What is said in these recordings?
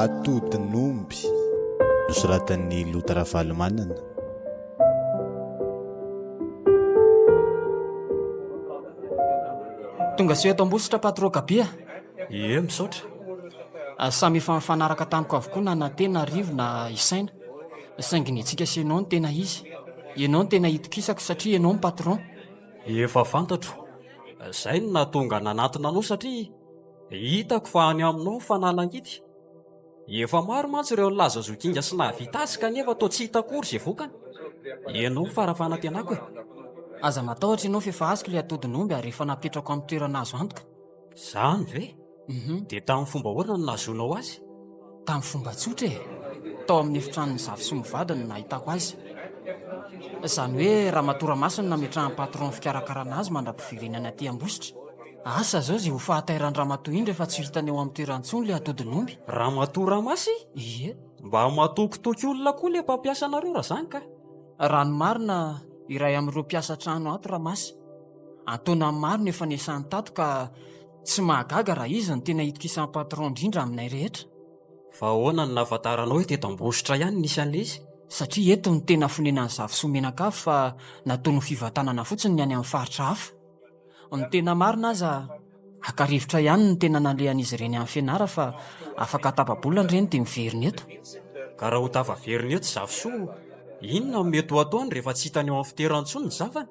Atodin'omby nosoratan'ny Lotara Valomanana. Tonga sy eto ambositra patroka bia. Misaotra. Samy efa mifanaraka tamiko avokoa na tena rivo na isaina. Saingy ny antsika sy ianao no tena izy. Ianao no tena hitokisako satria ianao ny patron. Efa fantatro. Izay no nahatonga nanatona anao satria hitako fa any aminao fanalangity. Efa maro mantsy ireo laza zokinga sy nahavita azy kanefa toa tsy hitakory izay vokany. Ianao farafanantenako e. Aza matahotra ianao fa efa azoko ilay atodin'omby ary efa napetrako amin'ny toerana azo antoka. Izany ve? Dia tamin'ny fomba ahoana no nahazoanao azy? Tamin'ny fomba tsotra e. Tao amin'ny efitran'ny zavy sy mivadiny nahitako azy. Izany hoe Ramatoa Ramasina nametrahan'ny patron fikarakarana azy mandram-pivirinana aty Ambositra. Asa zao izay ho fahatairan'ny Ramatoa iny rehefa tsy hitany eo amin'ny toeran-tsony ilay atodin'omby. Ramatoa Ramasy? Ie. Mba mahatokotoky olona koa ilay mpampiasa anareo raha izany ka? Rano marina iray amin'ireo mpiasa trano ato Ramasy. Antonany marina efa niasany tato ka tsy mahagaga raha izy ny tena hitokisan'ny patron indrindra aminay rehetra. Fa ahoana no nahafantaranao hoe teto Ambositra ihany nisy an'ilay izy? Satria eto ny tena fonenany zavy sy menakafo fa nataony fivatanana fotsiny ny any amin'ny faritra hafa. Ny tena marina aza aka-rivotra ihany ny tena nalehan'izy ireny amin'ny fianara fa afaka tapabolana ireny dia miveriny eto. Ka raha ho tafaveriny eto zavosoa, inona no mety ho ataony rehefa tsy hitany eo amin'ny fitoeran-tsony ny zavany?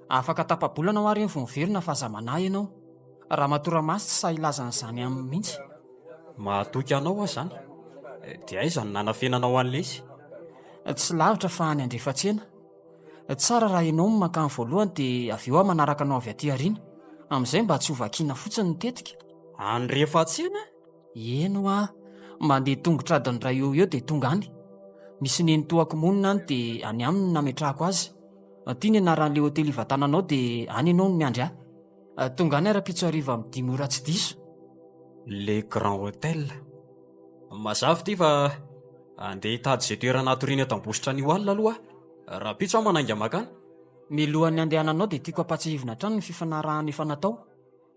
Afaka tapabolana ho ary ny miverina fa zamanahy ianao. Ramatoa Ramasy tsy sahy ilazan'izany aminy mihitsy. Mahatoky anao aho izany. Dia aiza no nanafenanao an'ilay izy? Tsy lavitra fa any andrefatsena. Tsara raha ianao no makany voalohany dia avy eo aho manaraka anao avy aty aoriana. Amin'izay mba tsy ho vakiana fotsiny ny tetika. Andrefatsena? Eno mandeha tongotra adiny iray eo dia tonga any. Misy nenitoako monina any dia any aminy no nametrahako azy. Ity ny anaran'ilay hotely hivatananao dia any ianao no miandry ahy. Tonga any ara-pitso ariva amin'ny 10 ora tsy diso. Le Grand Hotel. Mazava ity fa andeha hitady izay toerana atoriana eto Ambositra ny alina aloha. Raha pitso aho manainga makany. Milohan'ny andehananao dia tiako ampatsahivina hatrany ny fifanarahana efa natao.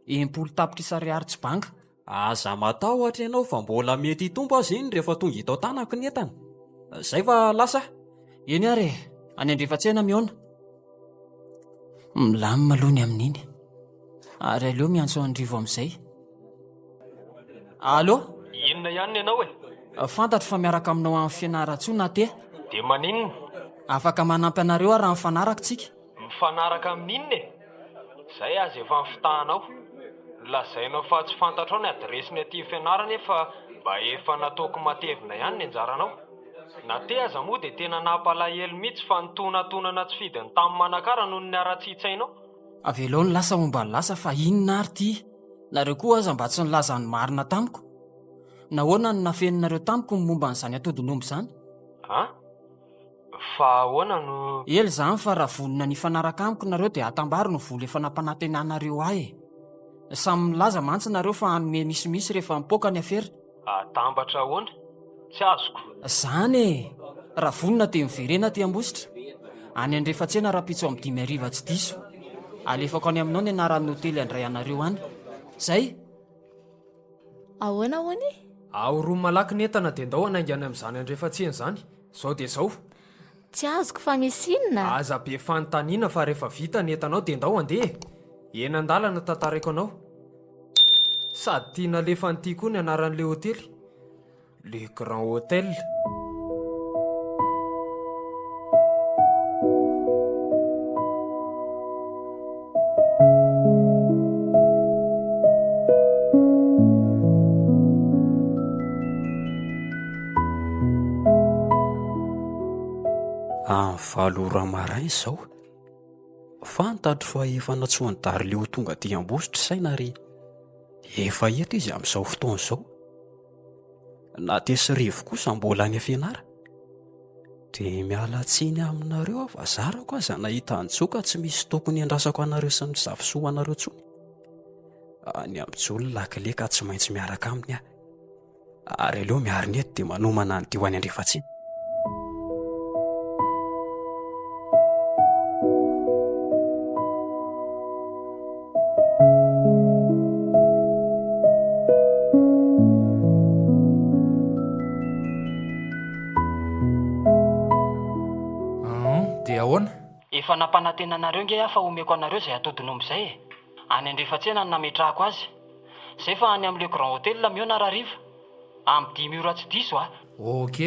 10 tapitrisa ariary tsy banga. Aza matahotra ianao fa mbola mety hitombo azy iny rehefa tonga hita ao tanako ny entana. Izay fa lasa. Eny ary any andrefatsena mihaona. Milamina aloha ny amin'iny. Ary aleo miantso andrivo amin'izay. Allo? Inona ihany ianao e? Fantatro fa miaraka aminao amin'ny fianaran-tsona te. Dia maninona? Afaka manampy anareo ary raha mifanaraka tsika. Mifanaraka amin'inona e? Izay aza efa mifitahanao. Lazainao fa tsy fantatrao ny adresiny aty fianarana efa mba efa nataoko matevina ihany ny anjaranao. Na te aza moa dia tena nampalahelo mihitsy fa nitonantonana tsy fidiny tamin'ny manakara noho ny ara-tsitsainao. Avelao ny lasa momba ny lasa fa inona ary ty? Nareo koa aza mba tsy nilaza ny marina tamiko. Nahoana ny nafeninareo tamiko ny momba n'izany atodin'omby izany? Fa ahoana no... Ely izany fa raha vonona ny fanaraka amiko nareo dia atambaro ny vola efa nampanantenanareo ahy. Samy milaza mantsy nareo fa hanome misimisy rehefa mipoaka ny afera. Atambatra ahoana? Tsy azoko. Izany e! Raha vonona dia miverena aty Ambositra. Any andrefatsena ara-pitso amin'ny 10 ariva tsy diso. Alefako any aminao ny anaran'ny hotely andray anareo any. Zay? Ahoana hoany? Ahoroa malaky ny entana dia ndao hanaingana amin'izany andrefatsena izany. Zao dia zao. Tsy azoko fa misy inona? Aza be fanontaniana fa rehefa vita ny entanao dia ndao andeha. Eny an-dalana tantarako anao. Sady tiana alefa an'ity koa ny anaran'ilay hotely. Le Grand Hotel. Valo ora maraina izao. Fantatro fa efa natsoany dary le ho tonga aty Ambositra saina ary efa eto izy amin'izao fotoana izao. Na tesy rivo kosa mbola any fianara. Dia miala tsiny aminareo aho fa zarako aza nahita anjoka tsy misy tokony andrasako anareo sy ny zavosoa anareo tsony. Any amin'jolo lakile ka tsy maintsy miaraka aminy aho. Ary aleo miarina eto dia manomana ny dio any andrefatsiny. dia ahoana? Efa nampanantena anareo nge aho fa omeko anareo izay atodin'omby izay e. Any andrefatsena no nametrahako azy. Izay fa any amin'ilay Grand Hotel amiao na Rariva. Amin'ny 5 ora tsy diso ah. Ok.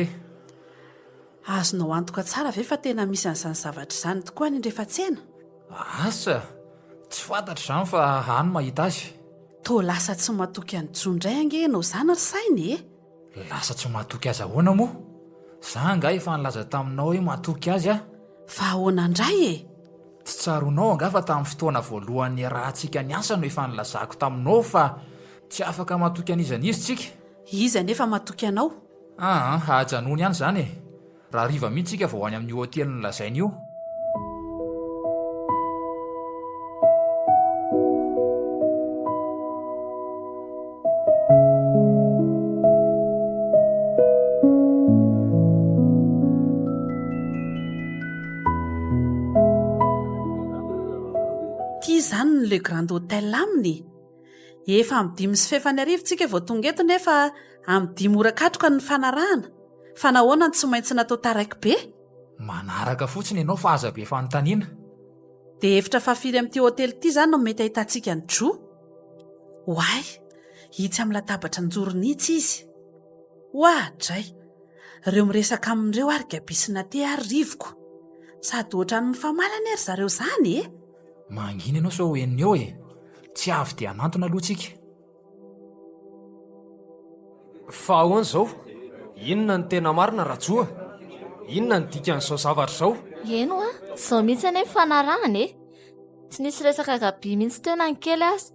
Azonao antoka tsara ve fa tena misy an'izany zavatra izany tokoa ny rehefa tsena? Asa, tsy fantatra izany fa hany mahita azy. Toa lasa tsy matoky an'Jondray ange ianao izany ry sainy e? Lasa tsy mahatoky azy ahoana moa? Za nga efa nilaza taminao hoe mahatoky azy ah. Fa ahoana indray e? Tsy tsaronao anga fa tamin'ny fotoana voalohan'ny rahantsika niasa no efa nilazako taminao fa tsy afaka mahatoky an'izan'izy tsika. Iza nefa matoky anao? Hajanony ihany izany e. Rariva mihitsy tsika vao any amin'ny hotely nilazainy io. Tia izany no le Grand Hotel aminy. Efa amin'ny 5:30 tsika vao tonga eto nefa amin'ny 5 ora katroka ny fanarahana. Fa nahoana ny tsy maintsy natao taraiky be? Manaraka fotsiny ianao fa aza be fanontaniana. Dia hevitra fahafiry amin'ity hotely ity izany no mety ahitantsika ny Jo. Hoay, hitsy amin'ny latabatra njoro-nitsy izy. Hoadray, ireo miresaka amin'ireo ary gabisina te ary rivoko. Sady ohatran'ny mifamalana ery zareo izany e? Mangina ianao sao henony eo e. Tsy avy dia anantona aloha tsika. Fa ahoana izao? Inona ny tena marina Rajoa? Inona ny dikan'izao zavatra izao? Eno a, izao mihitsy anie fanarahana e. Tsy nisy resaka gabi mihitsy teo na ny kely azy.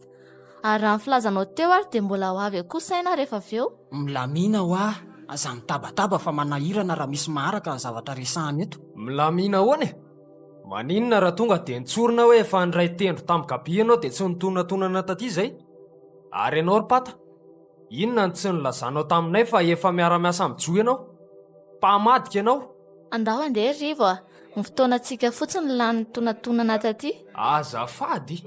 Ary raha ny filazanao teo ary dia mbola ho avy koa saina rehefa avy eo. Milamina ho ah. Aza mitabataba fa manahirana raha misy maharaka ny zavatra resahany eto. Milamina ahoana e? Maninona raha tonga dia nitsorina hoe efa ndray tendro tamin'ny gabi ianao dia tsy nitonontonana taty izay? Ary ianao ry Pata, inona ny tsy nilazanao taminay fa efa miara-miasa amin'ny Jo ianao? Mpamadika ianao? Andao andeha rivo a. Ny fotoanantsika fotsiny lany tonatonana taty. Azafady,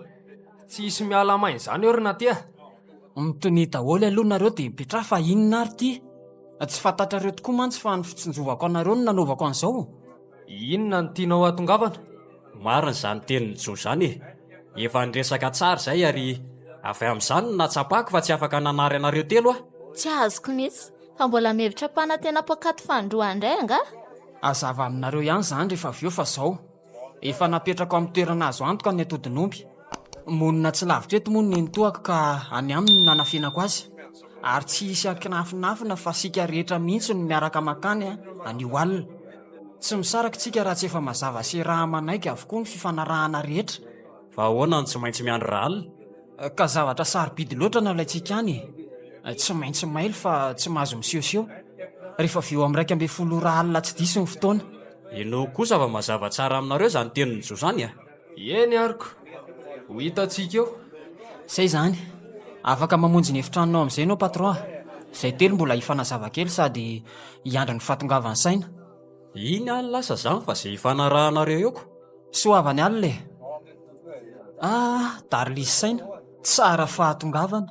tsy hisy miala maina izany eo ry naty a. Mitony daholo aloha nareo dia mipetraha fa inona ary ty? Tsy fantatrareo tokoa mantsy fa ny fitsinjovako anareo no nanaovako an'izao. Inona ny tianao hatongavana? Marina izany tenin'ny Jo izany e. Efa niresaka tsara izay ary avy amin'izany no natsapako fa tsy afaka nanary anareo telo ah. Tsy azoko mihitsy. Fa mbola mihevitra mpanantena pakaty fandroa indray anga? Azava aminareo ihany izany rehefa avy eo fa izao. Efa napetrako amin'ny toerana azo antoka ny atodin'omby. Monina tsy lavitra eto moa ny nenitoako ka any aminy nanafinako azy. Ary tsy hisy akinafinafina fa sika rehetra mihitsy no miaraka makany anio alina. Tsy misaraka tsika raha tsy efa mazava sy raha manaiky avokoa ny fifanarahana rehetra. Fa ahoana ny tsy maintsy miandry raha alina? Ka zavatra sarobidy loatra na ilayntsika any. Tsy maintsy maily fa tsy mahazo misehoseho. Rehefa veo amin'ny 12 alina tsy diso ny fotoana. Ianao kosa fa mazava tsara aminareo izany tenin'ny Jo izany ah. Eny ariko, ho hitantsika eo. Izay izany. Afaka mamonjy ny efitranonao amin'izay ianao patron. Izay telo mbola hifanazava kely sady hiandry ny fahatongavan'ny saina. Iny any lasa izany fa izay hifanarahanareo eoko. Soavany alina e. Dary lisy saina. Tsara fahatongavana.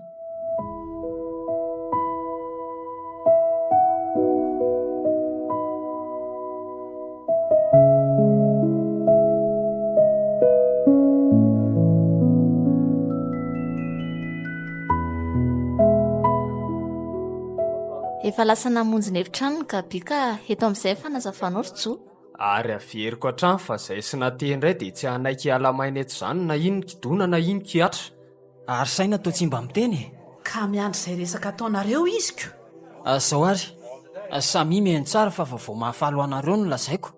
Efa lasa namonjy ny efitrano ny gabi ka eto amin'izay fanazavanao ry Jo. Ary averiko hatrany fa izay sy nateh indray dia tsy hanaiky alamaina eto izany na iny kidona na iny kiatra. Ary saina toa tsy mba miteny. Ka miandry izay resaka ataonareo iziko. Zao ary. Samy miheno tsara fa vaovao mahafalo anareo no lazaiko.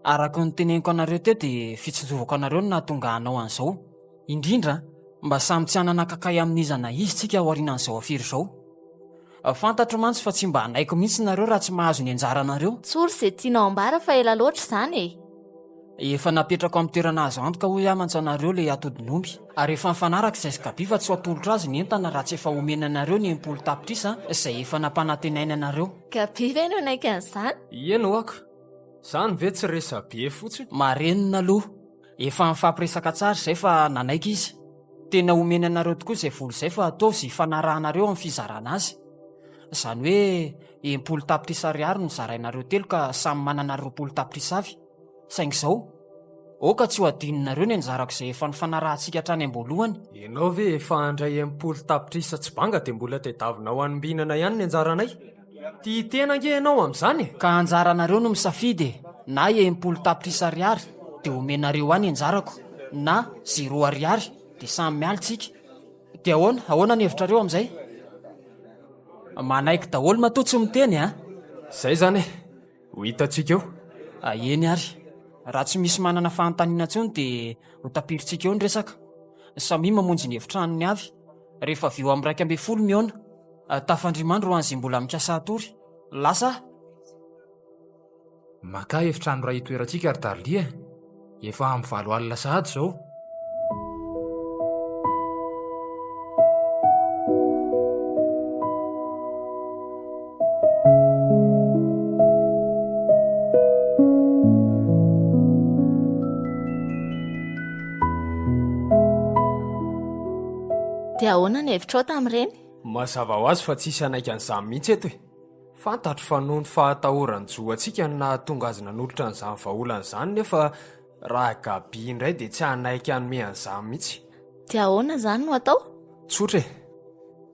Araka ny teneniko anareo teo dia fitsinjovako anareo no nahatonga anao an'izao. Indrindra mba samy tsy hananakakay amin'izana izy tsika ao aorianan'izao afiry izao. Fantatro mantsy fa tsy mba hanaiko mihitsy nareo raha tsy mahazo ny anjaranareo. Tsory izay tianao ambara fa ela loatra izany e. Efa napetrako amin'ny toerana azo antoka hoy aman-tsanareo le atodin'omby. Ary efa mifanaraka izay sy gabi fa tsy ho atolotra azy ny entana raha tsy efa omenanareo ny impolo tapitrisa izay efa nampanantenaina anareo. Gabi ve no naika an'izany? Eno ako, izany ve tsy resa be fotsiny? Marenina aloha. Efa mifampiresaka tsara izay fa nanaiky izy. Tena omenanareo tokoa izay vola izay fa ataovy sy hifanarahanareo amin'ny fizarana azy. Izany hoe 10 tapitrisa ariary no zarainareo telo ka samy manana 20 tapitrisa avy. Saingy izao, oka tsy ho adininareo ny anjarako izay efa nifanarahantsika hatrany am-boalohany. Ianao ve efa handray am-polo tapitrisa tsy banga dia mbola tadiavinao hanombihinana ihany ny anjaranay? Tia tena nge ianao amin'izany e? Ka anjaranareo no misafidy na 80 ariary dia omenareo any anjarako, na 0 ariary dia samy mialitsika. Dia ahoana ny hevitrareo amin'izay? Manaiky daholo matoa tsy miteny a? Izay zany e, ho hitantsika eo. Eny ary, raha tsy misy manana fahantaniana intsony dia ho tapiritsika eo ny resaka. Samy mamonjy ny hevitranony avy. Rehefa avy eo amin'ny 12 miaona, tafandrimandro ho an'izay mbola mikasa atory. Lasa maka efitrano ray itoerantsika ary Darlia. Efa amin'ny 7 alina sahady izao. Dia ahoana ny hevitrao tamin'ireny? Mazava ho azy fa tsisy anaika an'izany mihitsy eto e. Fantatro fa noho ny fahatahorany joantsika no nahatonga azy nanolotra an'izany vahaolana izany, nefa raha gabi indray dia tsy hanaiky hanome an'izany mihitsy. Dia ahoana izany no atao? Tsotra e,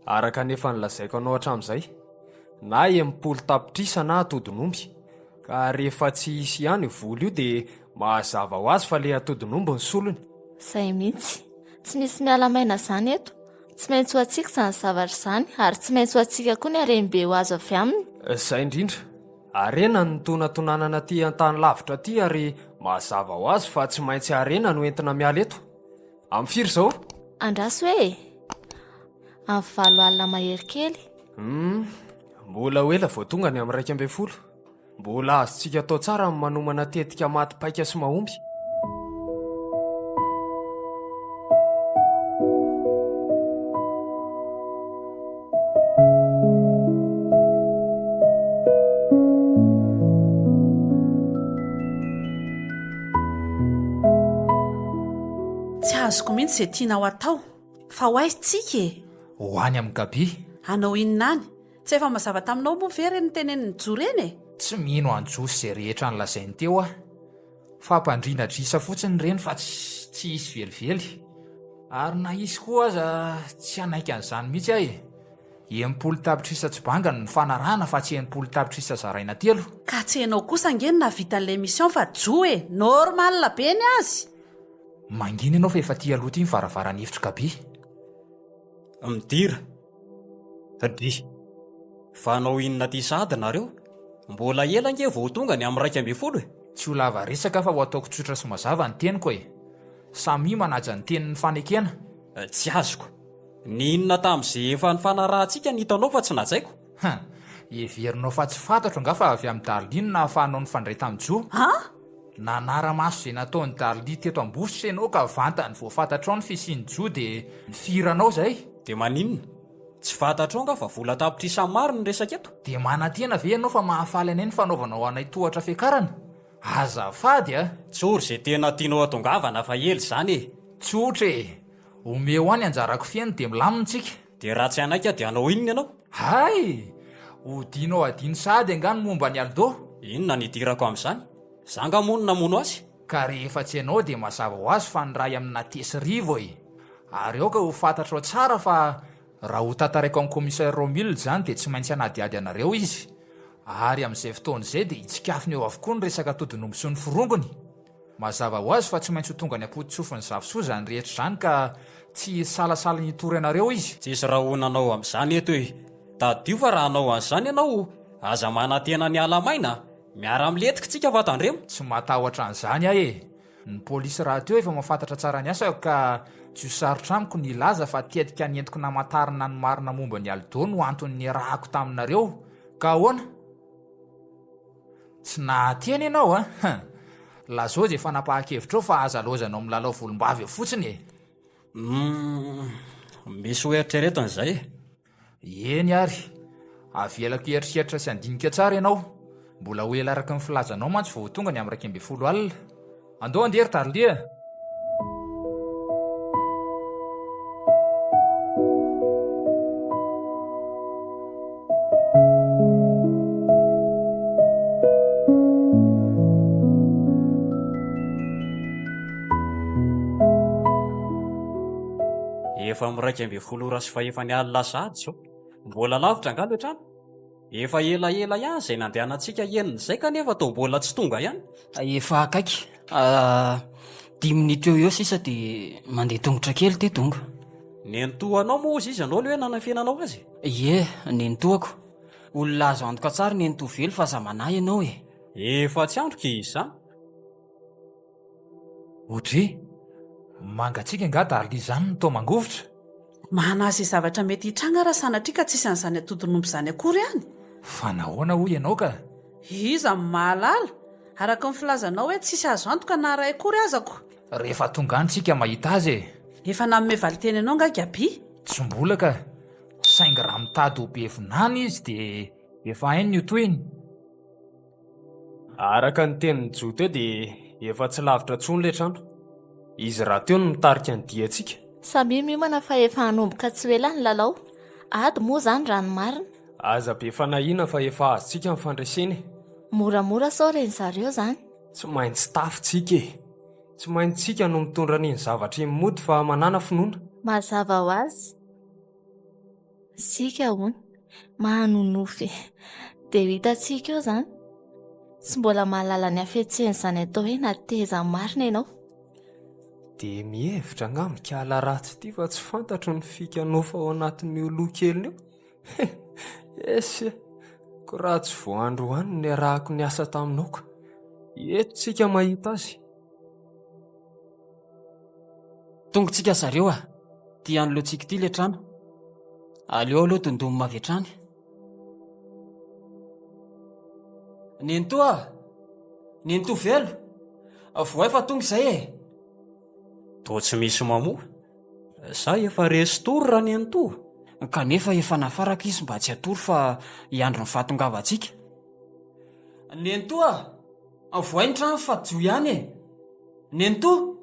araka nefa nilazaiko anao hatramin'izay, na 80 tapitrisa na atodin'omby, ka rehefa tsy hisy ihany vola io dia mazava ho azy fa le atodin'omby ny solony. Izay mihitsy, tsy misy mialamaina izany eto. Tsy maintsy ho antsika izany zavatra izany, ary tsy maintsy ho antsika koa ny harem-be ho azo avy aminy. Izay indrindra, arena ny tonatonanana aty an-tany lavitra aty ary mazava ho azy fa tsy maintsy arena no entina miala eto. Amin'ny firy izao? Andraso hoe amin'ny 7 alina mahery kely. Mbola ho ela vao tonga ny amin'ny 12. Mbola azontsika atao tsara ny manomana tetika maty paika sy mahomby. Tsy azoko mihitsy izay tianao atao, fa ho aisintsika e. Ho any amin'ny Gabi. Anao inona any? Tsy efa mazava taminao moa ve reny teneniny Jo reny e? Tsy mino anjosy izay rehetra nolazainy teo ah. Fampandriana drisa fotsiny reny fa tsy hisy velively. Ary na hisy koa aza tsy hanaiky an'izany mihitsy aho e. 80 tapitrisa tsy banga ny fanarahana fa tsy 80 tapitrisa zaraina telo. Ka tsy hainao kosa angeny na vita an'ilay mission fa Jo e, normal be ny azy. Mangina ianao fa efa tia aloha ity ny varavarany efitra Gabi. Midira dy fa anao inona ty sady nareo? Mbola ela nge vao tonga ny amin'ny 12 e. Tsy ho lava resaka fa ho ataoko tsotra sy mazava ny teniko e. Samy manaja ny tenin'ny fanekena. Tsy azoko. Ny inona tamin'izay efa nifanarahantsika ny hitanao fa tsy najaiko. Everinao fa tsy fantatro nga fa avy amin'ny Darlin na ahafahanao nifandray tamin'ny Jo. Nanara-maso izay nataony Darli teto am-bositra ianao ka vantany vao fantatrao ny fisiany Jo dia nifiranao izay. Dia maninona? Tsy fantatrao nga fa vola tapitrisa maro ny resaka eto. Dia manantena ve ianao fa mahafaly anay ny fanaovanao anay tohatra fiakarana? Azafady a. Tsory izay tena tianao atongavana fa ely izany e. Tsotra e. Omeo any anjarako fiainy dia milamintsika. Dia raha tsy anaika dia anao inona ianao? Hay! Odianao adiny sady angano momba ny Aldo. Inona ny idirako amin'izany? Zanga mono namono azy? Ka rehefa tsy ianao dia mazava ho azy fa ny ray amina tesirivo e. Ary ao ka ho fantatrao tsara fa raha ho tantaraiko amin'ny komisaire Romilde izany dia tsy maintsy hanadiady anareo izy. Ary amin'izay fotoana izay dia hitsikafiny eo avokoa ny resaka todin'omby sy ny forongony. Mazava ho azy fa tsy maintsy ho tonga ny ampoti-tsofiny zavosoa izany rehetra izany ka tsy salasala ny tory anareo izy. Tsisy raha ho nanao amin'izany eto e. Tadio fa raha hanao an'izany ianao, aza manantena ny alamaina, miara-miletika tsika vatandremo. Tsy matahotra an'izany aho e. Ny pôlisy raha teo efa mahafantatra tsara ny asako ka tsy ho sarotra amiko ny laza fa tetika ny entiko namatarina ny marina momba ny Aldo no antony rahako taminareo. Ka ahoana? Tsy nahateny ianao a? Lazao dia efa napahakevitra fa aza lozanao milalao volombavy eo fotsiny e. Misy ho eritreretana izay e. Eny ary, avelako eritreritra sy andinika tsara ianao. Mbola ho ela araka ny filazanao mantsy vao tonga ny amin'ny 12 alina. Andao andery Darlia. efa miraika amby folo ora sy faefany alina sady zao. Mbola lavitra angalo trano. Efa elaela ihany izay nandehanantsika enina izay kanefa toa mbola tsy tonga ihany. Efa akaiky 10 minitra eo eo sisa dia mandeha tongotra kely ty tonga. Nentoanao moa ozy izy anao le hoe nanafenanao azy. Ie, nentoako. Olona azo antoka tsara nentovelo fa zamanahy ianao e. Efa tsy androka izany. Otry, mangatsika nga daly izany no tao mangovitra. Manazy zavatra mety hitranga raha sanatria ka tsisy an'izany atodonompo izany akory ihany. Fa nahoana hoy ianao ka? Iza mahalala araka ny filazanao hoe tsisy azo antoka na ray akory azako. Rehefa tonga antsika mahita azy e. Efa nanome valiteny ianao nga Gabi. Tsy mbola ka. Saingy raha mitady ho be vinany izy dia efa hainy io toiny. Araka ny tenin'ny Jo teo dia efa tsy lavitra tsony le trano. Izy raha teo no mitarika ny diantsika. Samy miomana fa efa hanomboka tsy ho ela ny lalao. Ady moa izany raha ny marina. Aza be fanahina fa efa azontsika mifandreseny. Moramora sao reny zareo izany. Tsy maintsy tafitsika e. Tsy maintsika no mitondra ny zavatra mody fa manana finoana. Mazava ho azy. Sika hono, mahanonofy. Dia hitantsika eo izany. Tsy mbola mahalala ny hafetseny izany atao hoe nateza marina ianao. Dia mihevitra ngamikala ratsy ity fa tsy fantatro ny fikanofa ao anatin'ny olo keliny io. Esy, ko raha tsy voandroany ny arahako ny asa taminao ka. Eto tsika mahita azy. Tongotsika zareo tia an'loantsika ity le trano. Aleo aloha tondomy mavetrany. Nentovelo. Voay fa tonga izay e. Toa tsy misy mamoa. Sa efa resy tory raha nentoa. Kanefa efa nafaraka izy mba tsy hatory fa hiandro ny fahatongavantsika. Voay ny trano fa jo ihany e. Nentoa.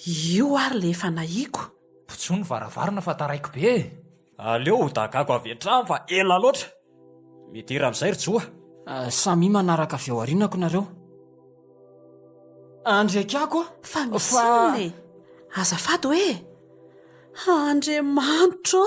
Io ary le efa nahiko. Pitsoa ny varavarana fa taraiko be e. Aleo ho dakako avy an-trano fa ela loatra. Midira amin'izay ry Joa. Samy manaraka avy ao arinako nareo. Andrekako Fa misy azafady hoe Andriamanitra.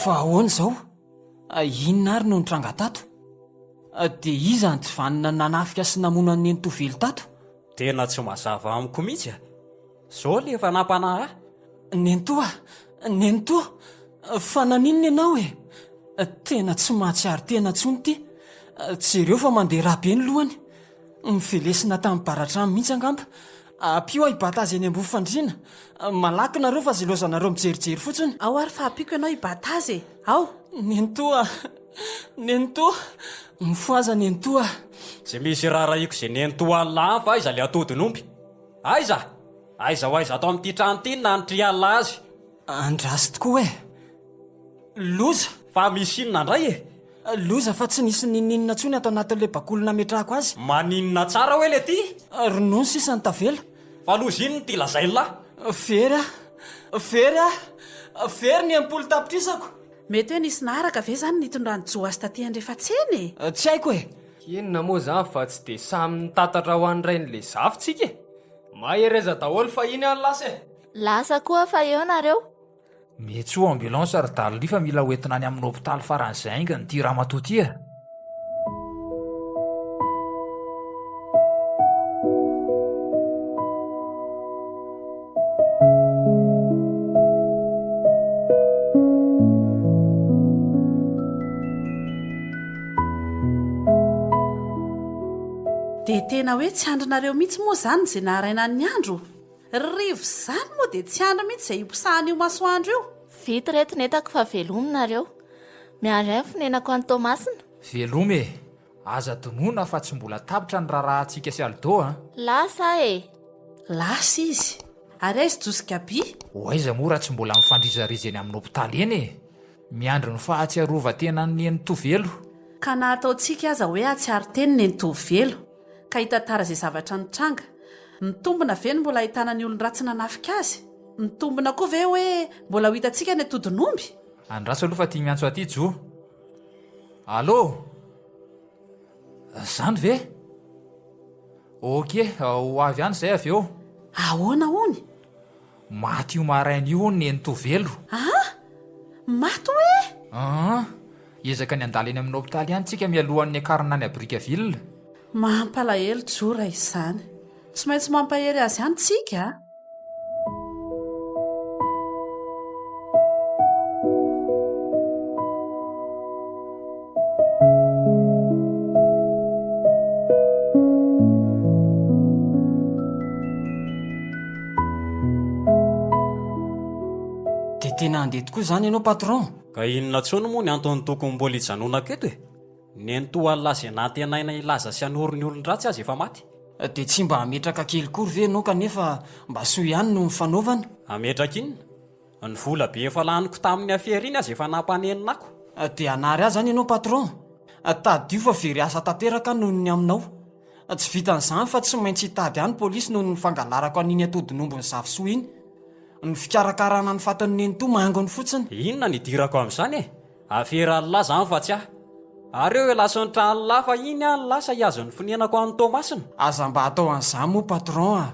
Fa ahoana izao? Inona ary no nitranga tato? Dia iza ny tsy vanina nanafika sy namono ny nentovelo tato? Tena tsy mazava amiko mihitsy a. Zao le efa nampanahy ahy. Nentoa, fa naninona ianao e? Tena tsy mahatsiaro tena tsony ty. Jereo fa mandeha raha be ny lohany. Mivelesina tamin'ny baratrano mihitsy angamba. Apio hibata azy eny ambony fandriana. Malaky nareo fa zelozanareo mijerijery fotsiny. Ao ary fa apiko ianao hibata azy e. Ao. Nentoa, mifoaza nentoa. Tsy misy raraiko izay nentoa an'la fa aiza le atodin'omby. Aiza ho aiza atao amin'ity trano ity nanitry alina azy. Andrasy tokoa e. Loza. Fa misy inona indray e? Loza fa tsy nisy nininona tsony atao anatin'ilay bakolina metrahako azy. Maninona tsara hoe le ty? Ronono sisa ny tavela. Fa loza iny ty lazain'la. Very ny ampoly tapitrisako. Mety hoe nisy naharaka ve izany nitondrany Jo azy taty andrefa-tseny e. Tsy haiko e. Inona moa izany fa tsy dia samy nitatatra ho an'irain'le zafintsika e. Mahereza daholo fa iny any lasa e. Lasa koa fa eo nareo. Mety ho ambulance ary daly fa mila hoentina any amin'ny hôpitaly faran'izay ainga ny ty ramatoa ty e. Dia tena hoe tsy andrinareo mihitsy moa izany izay naharaina ny andro. Rivo izany moa dia tsy andro mihitsy izay imposahana io masoandro io. Vity reto netako fa velomy nareo. Miandry ay fonenako any Tomasina. Velomy e. Aza donoina fa tsy mbola tapitra ny raharantsika sy Aldo a. Lasa e. Lasa izy. Ary aizy Josy Gabi. Hoaiza moa raha tsy mbola mifandrizarizeny amin'ny hôpitaly eny e. Miandry ny fahatsiarova-tena ny nentovelo. Ka nataontsika aza hoe atsiaro teny nentovelo. Ka hitantara izay zavatra nitranga. Nitombona ve ny mbola ahitana ny olon-dratsy nanafika azy? Nitombona koa ve hoe mbola ho hitantsika ny atodin'omby? Andraso aloha fa tia miantso aty jo. Allô? Zany ve? Oke, ho avy ihany izay avy eo. Ahoana hony? Maty io marain'io ny Ntovelo. Maty hoe? Ezaka ny andala eny amin'ny hôpitaly ihany tsika mialohan'ny akarana any Brickaville. Mampalahelo jora izany. Tsy maintsy mampahery azy ihany tsika. Dia tena handeha tokoa izany ianao patron? Ka inona tsono moa ny antony tokony mbola hijanona aketo e? Ny antoa laza natenaina ilaza sy anory ny olon-dratsy azy efa maty. Dia tsy mba hametraka kely kory ve ianao kanefa mba soa ihany no mifanaovana? Ametraka inona? Ny vola be efa laniko tamin'ny afery iny azy efa nampanenonako. Dia hanary azy zany ianao patron. Tady io fa very asa tanteraka noho ny aminao. Tsy vitan'izany fa tsy maintsy hitady ihany polisy noho ny fangalarako an'iny atodin'ombony zavosoa iny. Ny fikarakarana ny fatan'ny nento mangony fotsiny. Inona ny dirako amin'izany e? Afera laza any fa tsy ahy. Ary eo lasa ny trano lafa iny any lasa hiazo ny finenako an'ny Tomasina. Aza mba atao an'izany moa patron a.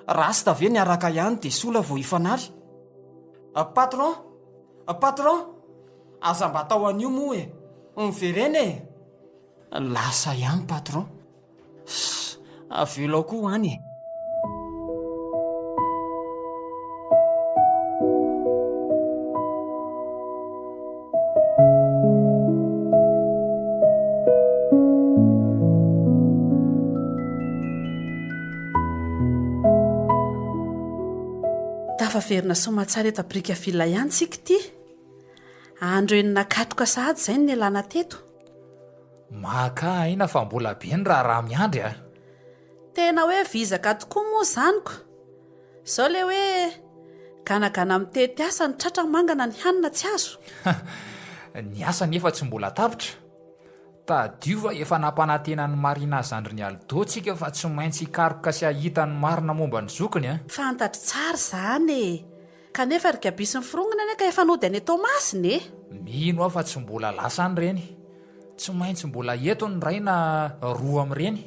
Rasta ve ny araka ihany dia sola vao hifanary. Patron? Patron? Aza mba atao an'io moa e. Miverena e. Lasa ihany patron. Avelo koa any e. Tafaverina somatsara eto Brickaville ihany tsika ty. Andro eny nakatroka sahady izay ny alana teto. Maka aina fa mbola be ny raha miandry a. Tena hoe vizaka tokoa moa izanyko. Izao le hoe ganagana mitety asa ny tratra mangana ny hanina tsy azo. Ny asa nefa tsy mbola tapitra. Tadiova efa nampanantena ny marina zandry ny alidôtsika fa tsy maintsy hikaroka sy ahita ny marina momba ny zokiny a. Fantatry tsara izany e. Kanefa rikabisy ny firongana ane ka efa nody any Tomasina e. Mino aho fa tsy mbola lasa any reny. Tsy maintsy mbola eto ny ray na roa amin'ireny.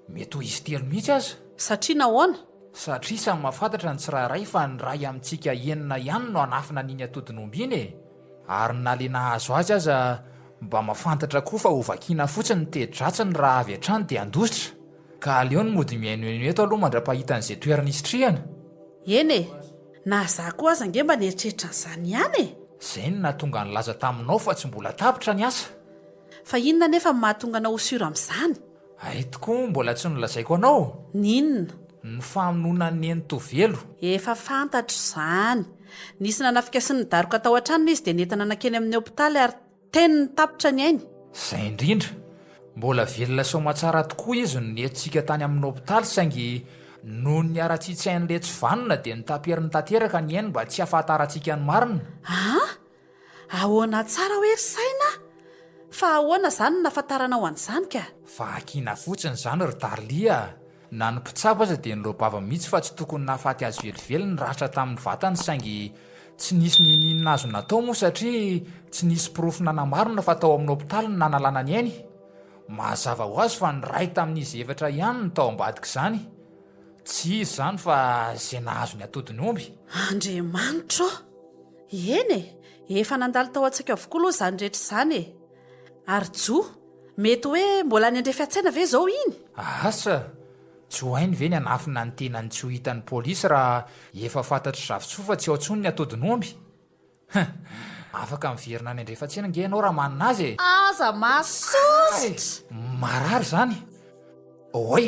Mety ho izy telo mihitsy aza. Satria nahoana? Satria samy mahafantatra ny tsirairay fa ny ray amintsika enina ihany no anafina n'iny atodin'omby iny e. Ary nalena azo azy aza mba mahafantatra koa fa ho vakiana fotsiny tedi-dratsiny raha avy hatrany dia andositra. Ka aleo ny mody miaino eto aloha mandra-pahitan'izay toerana isitrihana. Eny e, na za koa aza nge mba nieritreritra n'izany ihany e. Izay no nahatonga ny laza taminao fa tsy mbola tapitra ny asa. Fa inona nefa mahatonga anao osiro amin'izany? Ay tokoa mbola tsy nolazaiko anao. Ninona? Ny famononan'ny Ntovelo. Efa fantatro izany. Nisy nanafika sy ny daroka tao an-tranony izy dia nentina nakeny amin'ny hôpitaly ary teny ny tapitra ny ainy. Izay indrindra. Mbola velona somatsara tokoa izy no nentintsika tany amin'ny hôpitaly saingy noho ny ara-tsitsain'le tsy vanona dia nitaperin'ny tanteraka ny ainy mba tsy hahafantarantsika ny marina. Ahoana tsara hoe saina? Fa ahoana izany no nahafantaranao an'izany ka? Vakiana fotsiny izany ry Darlia. Na ny mpitsabo aza dia nilobava mihitsy fa tsy tokony nahafaty azy velively ny ratra tamin'ny vatany saingy tsy nisy ninina azo natao moa satria tsy nisy porofo nanamarina fa tao amin'ny hôpitaly ny nanalana ny ainy. Mazava ho azy fa ny ray tamin'izy efatra ihany ny tao ambadika izany. Tsy izy izany fa izay nahazo ny atodiny omby. Andriamanitra! Eny e, efa nandalo tao an-tsika avokoa aloha izany rehetra izany e. Ary jo, mety hoe mbola ny andrefy an-tsaina ve izao iny? Asa! Tsy ho hainy ve ny anafina ny tenany tsy ho hitan'ny polisy raha efa fantatry zavosoa fa tsy ao intsony ny atodin'omby. Afaka miverina ny andrefa-tsena nge ianao raha manina azy e. Aza masositra! Marary zany. Oe,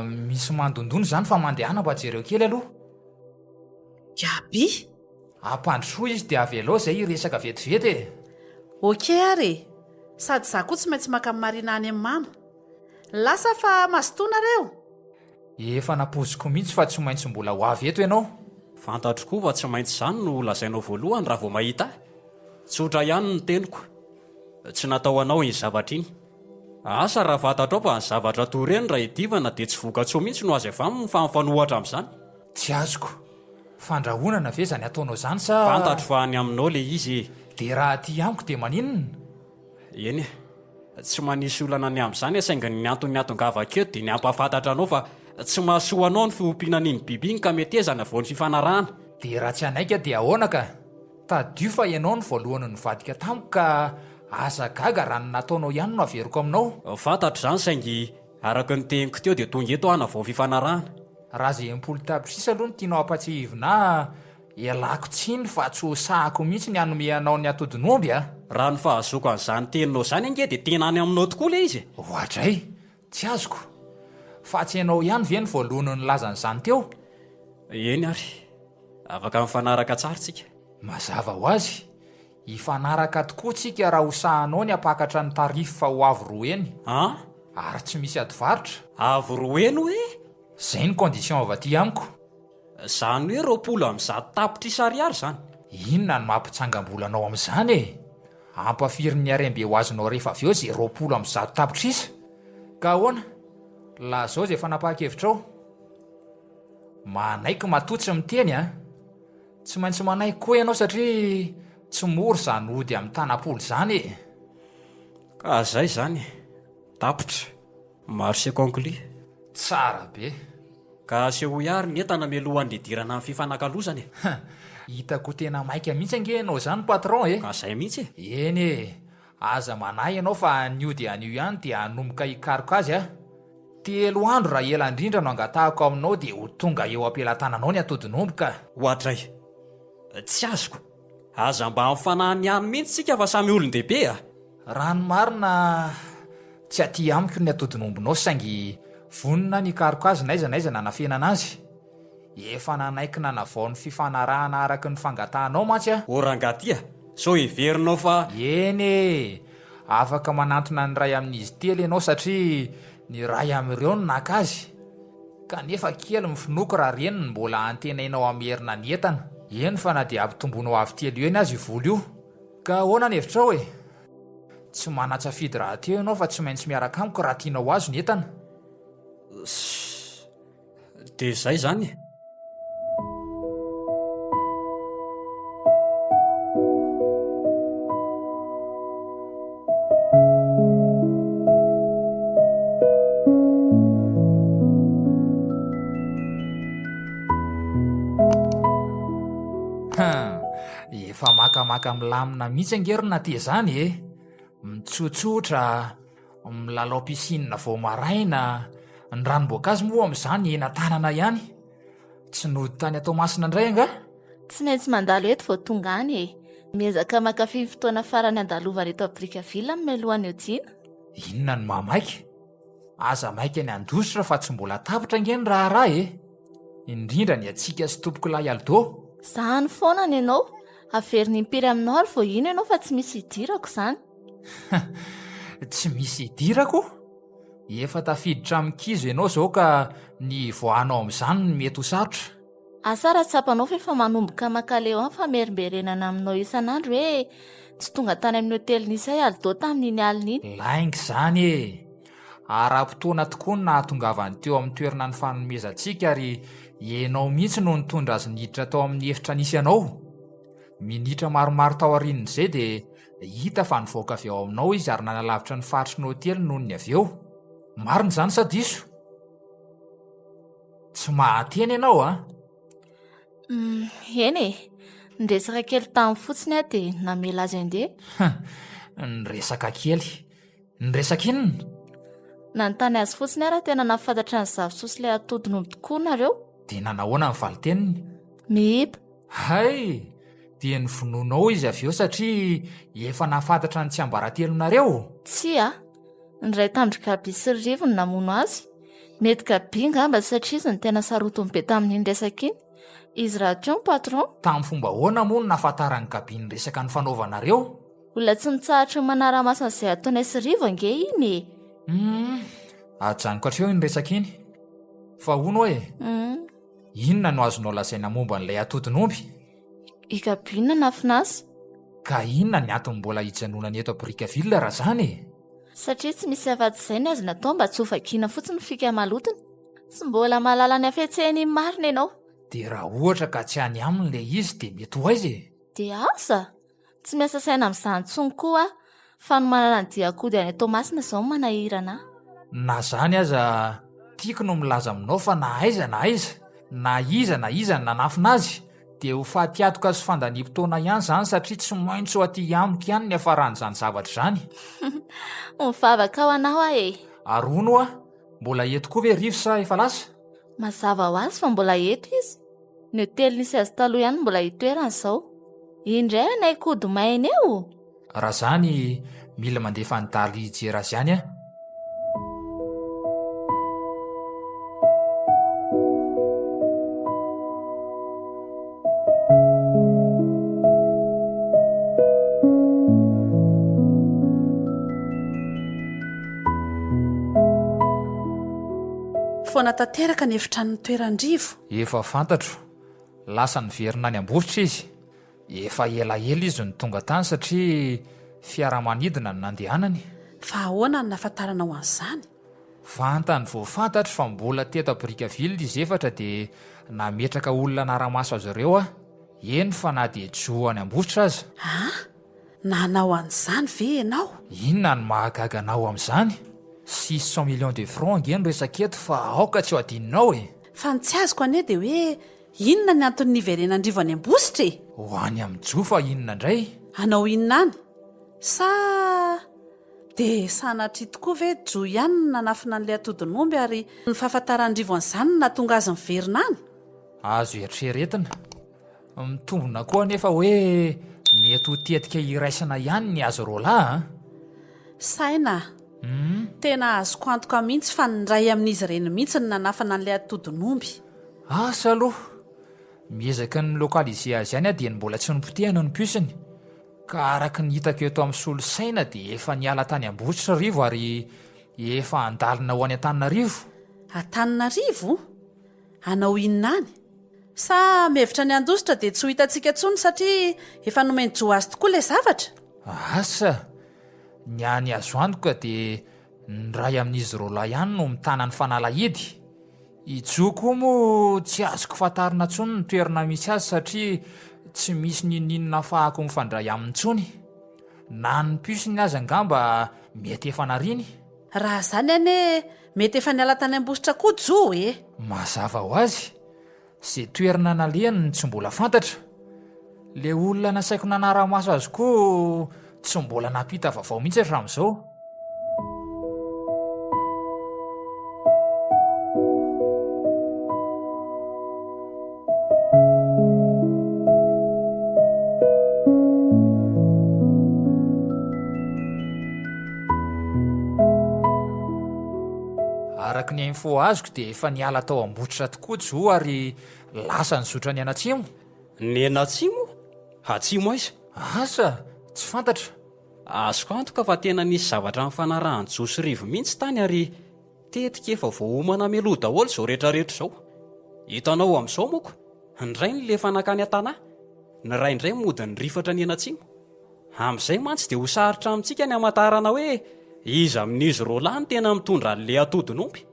misy mandondony zany fa mandehana mba jereo kely aloha. Gaby! Ampandrosoa izy dia avelo izay resaka vetivety e. Oke ary e. Sady za koa tsy maintsy maka marina any amin'ny mama. Lasa fa masotonareo. Efa napoziko mihitsy fa tsy maintsy mbola ho avy eto ianao. Fantatro koa fa tsy maintsy izany no lazainao voalohany raha vao mahita. Tsotra ihany ny teniko. Tsy natao anao iny zavatra iny. asa raha fantatrao fa ny zavatra toreny raha idivana dia tsy vokatsoa mihitsy no azy efa mifamfanohatra amin'izany. tsy azoko fandrahonana ve zany ataonao zany sa Fantatro fa any aminao le izy. dia raha ty amiko dia maninona Eny tsy manisy olana ny amin'izany saingy ny antony atongavakeo dia ny ampahafantatra anao fa tsy mahasoa anao ny fiompiana n'iny biby iny ka metezana vao ny fifanarahana. dia raha tsy anaika dia ahoana ka tadio fa ianao ny voalohany nivadika tamiko ka asa gaga raha ny nataonao ihany no averiko aminao. Fantatro izany saingy araka ny teniko teo dia tonga eto ana vao fifanarahana. raha zay impolo tapisisa aloha ny tianao ampatsihivina ialako tsiny fa tsy ho sahako mihitsy ny anome anao ny atodin'omby a. Raha ny fahazoko an'izany teninao zany ange dia tena any aminao tokoa le izy. ohatray tsy azoko fa tsy ianao ihany ve ny voalohany ny lazan'izany teo. Eny ary afaka mifanaraka tsara tsika. mazava ho azy hifanaraka tokoa tsika raha hosahanao ny apakatra ny tarify fa ho avy roa eny ary tsy misy adivarotra. Avy roa eny hoe zay ny condition avy aty amiko. zany hoe 20,000 zany. inona no mampitsangam-bolanao amin'izany e ampafiry ny arembe ho azonao rehefa avy eo zay 20,000 ka ahoana la zao zay fanapahakevitra manaiky matotsy miteny a tsy maintsy manaiky koa ianao satria tsy moro zany ody amin'ny tanapolo zany e. Ka zay zany tapitra marché conclu. tsara be Ka aseho ihary ny entana melohan'ny lidirana amin'ny fifanakalozany. hitako tena maika mihitsy ange ianao zany patron e. Ka zay mihitsy eny e aza manahy ianao fa nio dia anio ihany dia hanomboka hikaroka azy a. 3 andro raha ela indrindra no angatahako aminao dia ho tonga eo ampelantananao ny atodin'omboka. Hoatray tsy azoko aza mba amin'ny hany mihitsy sika fa samy olon-dehibe a. Rano marina tsy aty amiko ny atodin'ombonao saingy vonina ny karoka azy naiza nanafenana azy. Efa nanaiky nanavao ny fifanarahana araka ny fangatahanao mantsy a. Orangaty so heverinao fa eny e afaka manantona ny ray amin'izy telo ianao satria ny ray amin'ireo ny naka azy kanefa kely mifinoko raha reny ny mbola antenainao amerina ny entana. Eny fa na dia ampitomboinao avy telo eny azy voly io. Ka ahoana ny hevitrao e tsy manatsafidy raha teo ianao fa tsy maintsy miaraka amiko raha tianao azo ny entana. dia zay zany. Efa makamaka milamina mihitsy angerina ty zany e mitsotsotra milalao pisina vao maraina ny ranomboankazo moa amin'izany ena tanana ihany tsy nody tany atao masina indray anga. Tsy maintsy mandalo eto vao tonga any e miezaka makafy ny fotoana farany andalovana eto Brickaville amin'ny melohany odiana. Inona ny mamaika aza maika ny andositra fa tsy mbola tapitra angeny raha e indrindra ny atsika sy tompoko lahy aldo. Zany foana ny ianao averiny impiry aminao ary vao ino ianao fa tsy misy idirako zany. Tsy misy idirako efa tafiditra amin'kizo ianao zao ka ny voanao amin'izany no mety ho sarotra. Asara tsapanao fa efa manomboka makaleo any fa merimberenana aminao isan'andro hoe tsy tonga tany amin'ny hotely nisay aldo tamin'iny alina iny. Laingy zany e ara-potoana tokoa no nahatongavany teo amin'ny toerana ny fanomezantsika ary ianao mihitsy no nitondra azy niditra tao amin'ny efitra nisy ianao. Minitra maromaro tao aorian'izay dia hita fa nivoaka avy ao aminao izy ary nanalavitra ny faritry ny hotely noho ny avy eo. Marina zany sa diso? Tsy mahateny ianao a? Eny e nyresaka kely tamin'ny fotsiny a dia namela azy andeha. Nyresaka kely nyresaka inona? Nanontany azy fotsiny ara tena nafantatra ny zavososy ilay atodin'omby tokoa nareo. Dia nanahoana ny valiteniny? Mihiba. Hay dia ny vonoinao izy avy eo satria efa nafantatra ny tsy ambaratelonareo. Tsy a ny ray tandrokaby sy rivo ny namono azy mety gabi ngamba satria izy ny tena sarotony be tamin'iny resaka iny. Izy raha teo ny patron. Tamin'ny fomba hoana moa no nafantarany gabi ny resaka ny fanaovanareo? Olona tsy nitsahatra ny manara-masana izay ataonay sy rivo ange iny e. Ajanoko hatreo iny resaka iny fa hono e inona no azonao lazaina momba n'ilay atodin'omby? I gabiana nafinasy. Ka inona ny antony mbola hijanonany eto Brickaville raha zany e? Satria tsy misy afa-tsy izay ny azo natao mba tsy ho vakiana fotsiny fika malotony. Tsy mbola mahalala ny afetsehany marina ianao. Dia raha ohatra ka tsy any aminy ilay izy dia mety ho aiza? Dia asa tsy miasa saina amin'izany intsony koa fa no manana ny diakody any Tomasina izao no manahirana. Na zany aza tiako no milaza aminao fa na aiza na aiza, na iza ny nanafina azy, dia ho fahatihatoka sy fandanimpotoana ihany zany satria tsy maintsy ho aty amiko ihany ny afaran'izany zavatra izany. Mivavaka ao anao e. Arono a, mbola eto koa ve rivo sa efa lasa? Mazava ho azy fa mbola eto izy. Ny hotely nisy azy taloha ihany mbola hitoerana izao. Indray anay kody maina eo. Raha zany mila mandefa ny jera azy ihany a. Foana tanteraka ny efitrano toeran-drivo. Efa fantatro, lasa niverina any Ambositra izy. Efa elaela izy ny tonga tany satria fiaramanidina no nandehanany. Fa ahoana ny nafantarana ho an'izany? Fantany vao fantatro fa mbola teto Brickaville izy efatra dia nametraka olona naramaso azy ireo a. Eny fa na dia jo any Ambositra aza. Nanao an'izany ve ianao? Inona ny mahagaga anao amin'izany? 600 millions de francs angeny resaka eto fa aoka tsy ho adinonao e. Fa ny tsy azoko anie dia hoe inona ny antony niverenan-drivo any Ambositra e? Ho any amin'ny jo fa inona indray? Anao inona any? Sa dia sanatria tokoa ve jo ihany no nanafina an'ilay atodin'omby ary ny fahafantaran-drivo an'izany no nahatonga azy miverina any? Azo eritreretina. Mitombona koa anefa hoe mety ho tetika iraisana ihany ny azo roalahy. Saina, tena azoko antoka mihitsy fa ny ray amin'izy ireny mihitsy ny nanafana an'ilay atodin'omby. Asa aloha, miezaka ny lokalize azy ihany dia ny mbola tsy nipotehana ny piosiny. Ka araka ny hitako eto amin'ny solosaina dia efa niala tany Ambositra rivo ary efa andalina ho any Antananarivo. Antananarivo? Anao inona any? Sa mihevitra ny andositra dia tsy ho hitantsika intsony satria efa nomeny jo azy tokoa ilay zavatra? Asa, ny any azo antoka dia ny ray amin'izy roalahy ihany no mitana ny fanalahidy. Ijo koa moa tsy azoko fantarina intsony ny toerana misy azy satria tsy misy ninninona fahako mifandray aminy intsony. Na ny piosiny azy angamba mety efa nariny. Raha izany anie mety efa niala tany Ambositra koa jo e. Mazava ho azy, izay toerana nalehany tsy mbola fantatra. Le olona nasaiko nanara-maso azy koa tsy mbola napita vaovao mihitsy hatramin'izao. Araka ny info azoko dia efa niala tao Ambositra tokoa jo ary lasa nizotra ny Anatsimo. Ny Anatsimo? Atsimo aiza? Asa, tsy fantatra. Azoko antoka fa tena nisy zavatra mifanarahany jo sy rivo mihitsy tany ary tetika efa voahomana meloa daholo izao rehetrarehetra izao. Hitanao amin'izao moako, ny ray ny lefa nakany an-tanahy, ny ray indray mody ny rifatra ny Anatsimo. Amin'izay mantsy dia ho sarotra amintsika ny hamantarana hoe iza amin'izy roalahy ny tena mitondra an'ilay atodin'omby.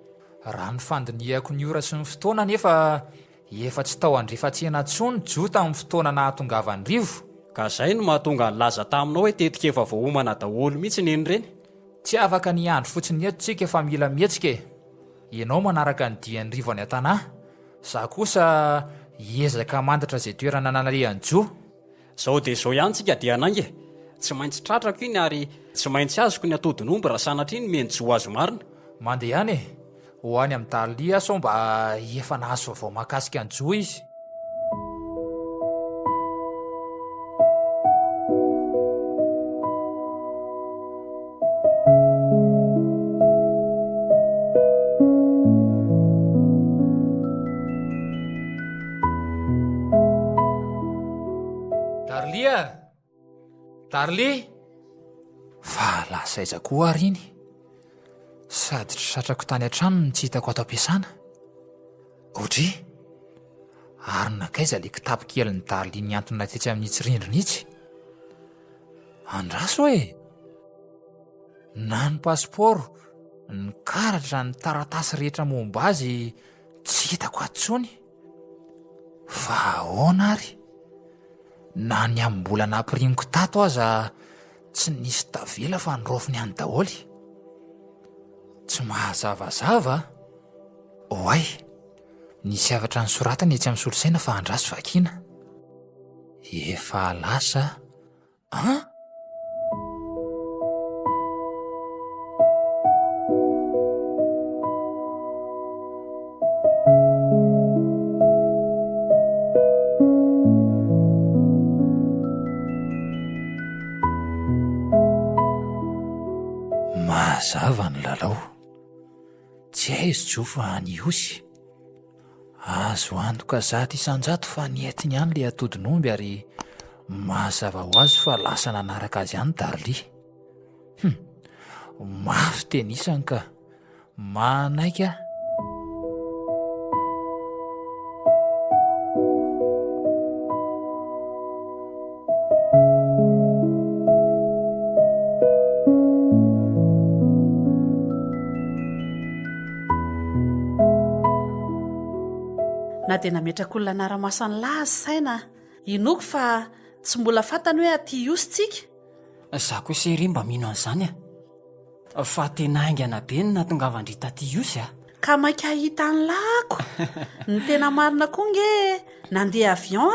Raha ny fandinihako ny ora sy ny fotoana nefa efa tsy tao andrifatsena intsony jo tamin'ny fotoana nahatongavany rivo. Ka izay no mahatonga ny laza taminao hoe tetika efa voahomana daholo mihitsy ny ireny. Tsy afaka ny andro fotsiny eto tsika fa mila mihetsika e. Ianao manaraka ny dian'ny rivo any an-tanahy, za kosa hiezaka mandatra izay toerana nanalehany jo. Zao dia izao ihany tsika dia anange. Tsy maintsy tratrako iny ary tsy maintsy azoko ny atodin'omby raha sanatria ny meny jo azo marina. Mandeha ihany e, ho any amin'ny Dalia sao mba efa nahazo vaovao mahakasika ny jo izy. Darly! Fa lasaiza koa ary iny. Sady tratrako tany an-tranony tsy hitako ato am-piasana. Odry, ary nakaiza le kitapo kely ny Darly niantona tetsy amin'ny tsirindrina itsy. Andraso e! na ny pasiporo, ny karatra, ny taratasy rehetra momba azy tsy hitako atsony. Fa ahoana ary? Na ny amim-bola nampirimiko tato aza tsy nisy tavela fa nirofony any daholy. Tsy mahazavazava. Oay, nisy avatra ny soratany etsy amin'ny solosaina fa andraso vakiana. Efa lasa mazava ny lalao. Tsy aizy jo fa ny osy. Azo antoka zato isan-jato fa nientiny ihany le atodin'omby ary mazava ho azy fa lasa nanaraka azy ihany Darly. Mafy tenisany ka manaika. Na dia nametraka olona anara-masany lahy saina inoko fa tsy mbola fantany hoe aty ositsika. Za koa sery mba mino an'izany fa tena aingana be ny nahatongavandry taty osy Ka maika hita ny lako. Ny tena marina koa nge nandeha avion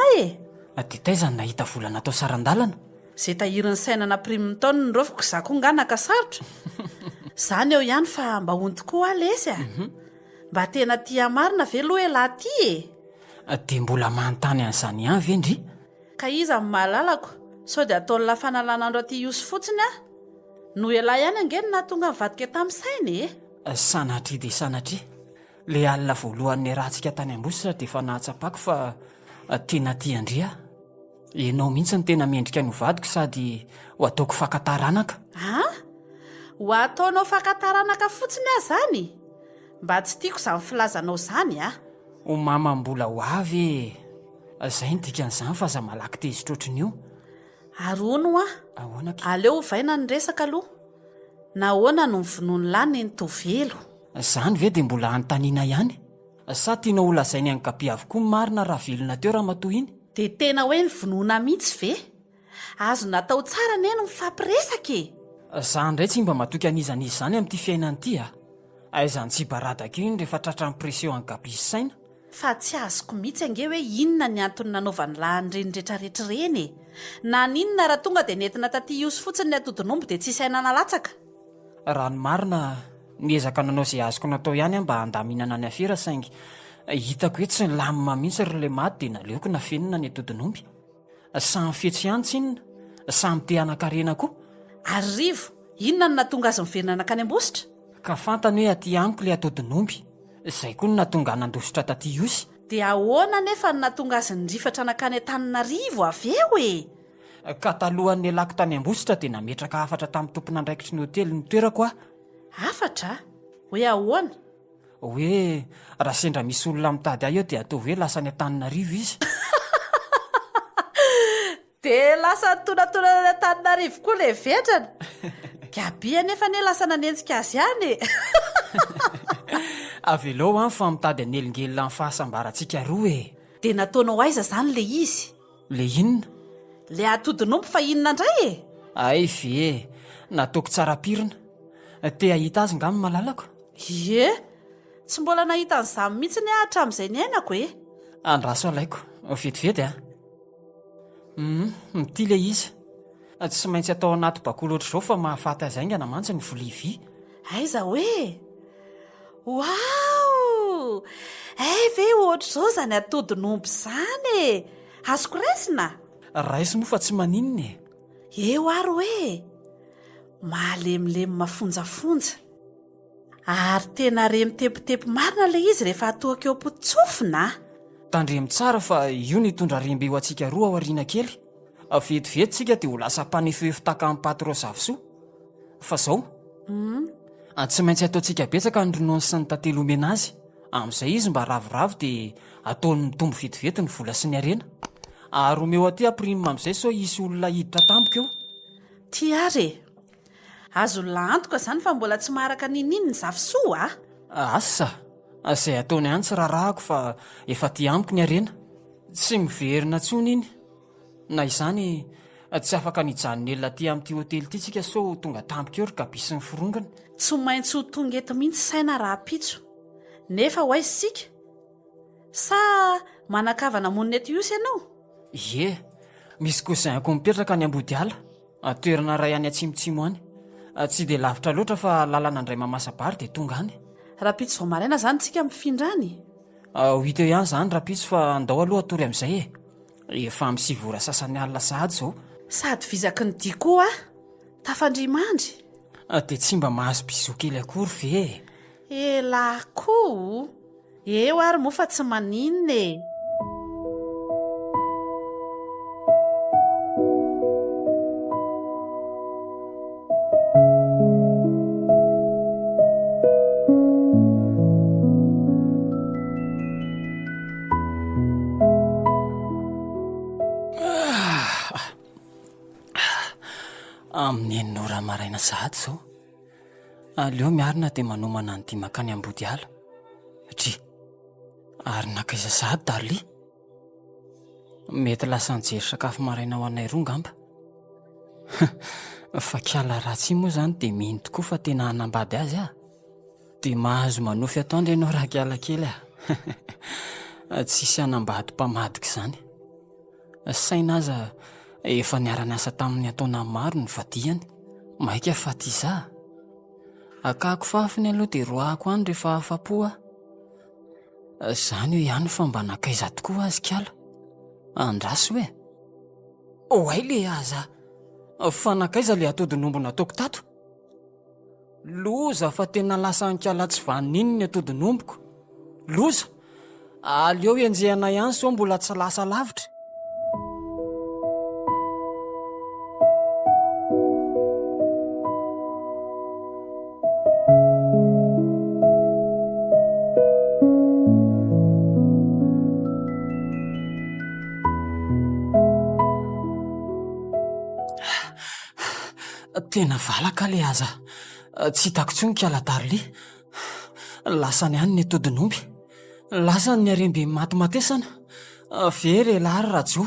dia taizany nahita vola natao saran-dalana. Zay tahirin'ny saina nampirimin'ny taona ny rofiko za koa nga nakasarotra. Zany eo ihany fa mba hony tokoa lesy mba tena tia marina ve loha elahy ty dia mbola manontany an'izany ihany vendry. Ka iza amin'ny mahalalako sao dia ataon'ny lafanalanandro aty osy fotsiny no elahy ihany angeny nahatonga mivadika tamin'ny sainy sanatria dia sanatria. Le alina voalohan'ny rahantsika tany ambositra dia efa nahatsapako fa tena tia andria. Ianao mihitsy ny tena mendrika ny hovadiko sady ho ataoko fakataranaka. ho ataonao fakataranaka fotsiny zany? Mba tsy tiako izany filazanao zany Ho mamam-bola ho avy zay ny dikan'izany fa za malaky tezitra ohatr'io. Arono Ahoana aleo hovaina ny resaka aloha. Nahoana no mivonoany lany ny tovelo? Zany ve dia mbola anontaniana ihany? Sa tianao ho lazainy ankapi avokoa ny marina raha velona teo raha matoa iny? Dia tena hoe nivonoana mihitsy ve? Azo natao tsara neny mifampiresaka Za ndray tsy mba matoky an'izan'izy zany amin'ity fiainany ity aizany tsy baradaka iny rehefa tratra ny pression ankapi sy saina. Fa tsy azoko mihitsy ange hoe inona ny antony nanaovany lahany reny rehetrarehetra reny na ninona raha tonga dia nentina taty osy fotsiny ny atodin'omby dia tsy saina nalatsaka. Raha ny marina niezaka nanao izay azoko natao ihany mba handaminana ny afera saingy hitako hoe tsy lamima mihitsy ryle maty dia naleoko nafenina ny atodin'omby. Samy fetsy ihany tsinona, samy te hanan-karena koa. Arivo, inona no nahatonga azy miverina nakany ambositra? Ka fantany hoe aty amiko le atodin'omby, izay koa no nahatonga nandositra taty osy. Dia ahoana nefa no nahatonga azy nirifatra nakany Antananarivo aveo Ka talohan'ny alako tany ambositra dia nametraka afatra tamin'ny tompon'andraikitry ny hotely ny toerako Afatra? Hoe ahoana? Hoe raha sendra misy olona mitady ahy eo dia atao hoe lasa ny Antananarivo izy. Dia lasa tonatona ny Antananarivo koa le vetrana. Gabia nefa ne lasa nanenjika azy ihany Avelao fa mitady anelingelina amin'ny fahasambarantsika roa Dia nataonao aiza zany le izy? Le inona? Le atodin'omby fa inona indray Ay ve, nataoko tsara pirina. Te ahita azy nga amin'ny malalako? Ie, tsy mbola nahita an'izany mihitsy ny hatramin'izay ny ainako Andraso alaiko, vetivety mity le izy. Tsy maintsy atao anaty bakoly ohatr'izao fa mahafaty azy aingana mantsy ny vilia vy. Aiza hoe? Wow! Ve ohatr'izao zany atodin'omby zany azoko raisina? Raisy moa fa tsy maninona Eo ary hoe mahalemilemy mafonjafonja ary tena remitepitepy marina le izy rehefa atoaka eo potitsofina Tandremy tsara fa io nitondra rembe ho antsika roa ao aoriana kely. Vetivety tsika dia ho lasa mpanefeefo taka amin'ny patro zavosoa. Fa izao tsy maintsy ataontsika betsaka ny ronoany sy ny tantely omena azy. Amin'izay izy mba ravoravo dia ataony mitombo vetivety ny vola sy ny arena. Ary omeo aty ampirima amin'izay sao hisy olona hiditra tampoka eo. Ty ary azo lantoka izany fa mbola tsy maharaka nininy ny zafisoa asa izay ataony ihany tsy raharahako fa efa ty amiko ny arena tsy miverina tsony iny na izany tsy afaka nijanony elona ty amin'ity hotely ity tsika so tonga tampoka eo ry kabisy ny firongana. tsy maintsy ho tonga eto mihitsy saina raha-pitso nefa ho aizy sika sa manakavana monina eto iosy ianao Ie, misy kosa izay ako mipetraka ny ambody ala toerana ray any atsimotsimo any tsy dia lavitra loatra fa lalana andray mamasabary dia tonga any. raha-pitso vao maraina izany tsika mifindrany Ho hita eo ihany izany rapitso fa andao aloha atory amin'izay efa misivora sasany alina sahady izao. sady vizaky ny dia koa tafandrimandry Dia tsy mba mahazo bizo kely akory ve? elahy koa eo ary moa fa tsy maninona e Amin'ny enora maraina sahady izao aleo miarina dia manomana ny dia makany ambody ala satria ary nakaiza sahady darli mety lasa nijery sakafo maraina ho anay roa ngamba. Fa kiala ratsy moa izany dia mino tokoa fa tena hanambady azy dia mahazo manofy ataondra ianao raha kiala kely tsisy hanambady mpamadika izany. Saina aza efa niara-ny asa tamin'ny ataona maro ny vadihany maika faty iza akako fafiny aloha dia roahako any rehefa afa-po izany io ihany fa mba nakaiza tokoa azy kiala andraso hoe oay le aza fa nakaiza le atodi-nombo nataoko tato loza fa tena lasa ankiala tsy vaniny ny atodi-nomboko loza aleo enjehana ihany so mbola tsy lasa lavitra. Tena valaka le aza tsy hitako tsony kiala darli lasany ihany ny atodi-nomby lasany ny arembe matimatesana very elary rajo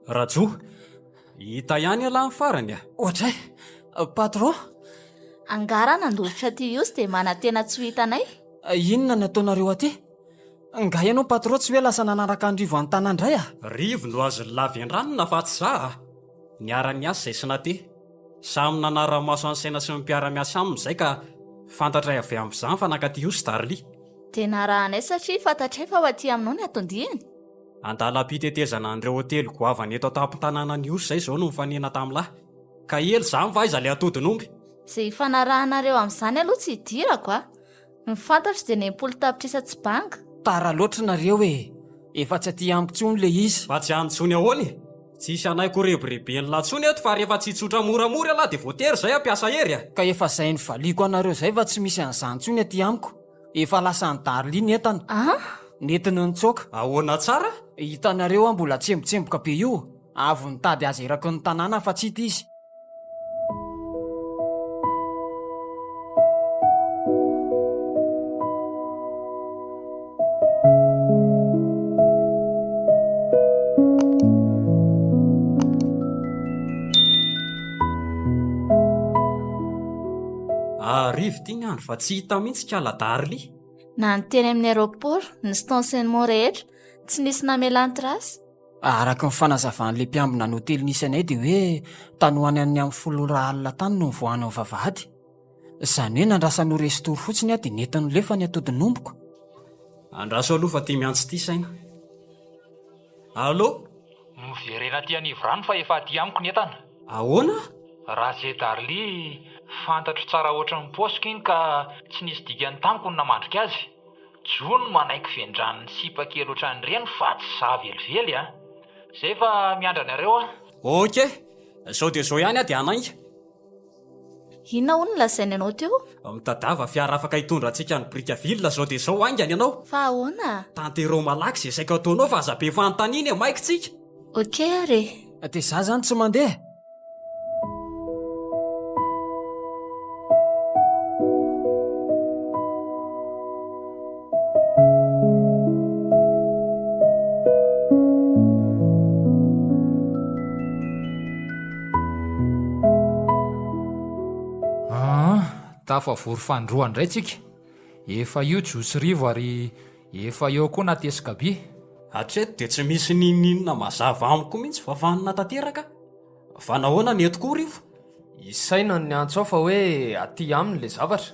Rajo, hita ihany alahy ny farany ohatray patron angara nandolotra ty iosy dia mana tena tsy ho hitanay inona ny ataonareo aty nga ianao patron tsy hoe lasa nanaraka andrivo any tanandray Rivo no azo lavy an-drano fa tsy za niara-ny asa izay sy nate samy nanara-maso any saina sy ny mpiara-miasa amin'izay ka fantatray avy amin'izany fa nakaty iosy darli dia narahanay satria fantatray fa ho aty aminao ny atondihany andala-pitetezana an'ireo hotely goavany eto atampon-tanàna ny osy izay izao no mifanena tamin'lahy ka ely zany va iza le atodi-nomby izay ifanarahanareo amin'izany aloha tsy hidirako ny fantatro dia nempolo tapitrisa tsy banga tara loatra nareo efa tsy aty ambontsony le izy fa tsy antsony ahoany tsisy anayko rebirebeny latsony eto fa rehefa tsy tsotra moramora alahy dia voatery izay ampiasa hery ka efa izay ny valiko anareo izay fa tsy misy an'izany aty amiko efa lasa ny darli ny entana netiny nitsoaka ahoana tsara hitanareo mbola tsembotsemboka be io avy nitady azy eraky ny tanàna fa tsy hita izy. Rivo ty ny andro fa tsy hita mihitsy kiala darli na ny teny amin'ny aéroport ny stationnement rehetra tsy nisy namelanty rasy Araka ny fanazavan'le mpiambina ny hotely nisy anay dia hoe tany ho any amin'ny amin'ny folo raha alina tany no nivoahana ny vavahady izany hoe nandrasan'ho restory fotsiny dia netiny lefa ny atodi-nomboko andraso aloha fa ty miantso ty saina allo miverena ty anivrano fa efa aty amiko ny entana ahoana raha zay darli fantatro tsara ohatran'ny posiko iny ka tsy nisy dikany tamiko ny namandrika azy jony manaiky vendran'ny sipa kely ohatran'ireny fa tsy za velively zay fa miandranareo ok zao dia zao ihany dia anainga inona ho ny lazainy ianao teo mitadava fiara afaka hitondra antsika ny brikaville zao dia zao aingany ianao fa ahoana tantereo malaky zay saika ataonao fa aza be fanontaniana maika tsika ok are dia za zany tsy mandeha tafavory fandroa indray tsika. Efa io josy rivo ary efa eo koa natesika be. Hatreto dia tsy misy nininina mazava amiko mihitsy vavanina tanteraka. Fa nahoana ny etoko rivo? Isaina ny antso ao fa hoe aty aminy le zavatra.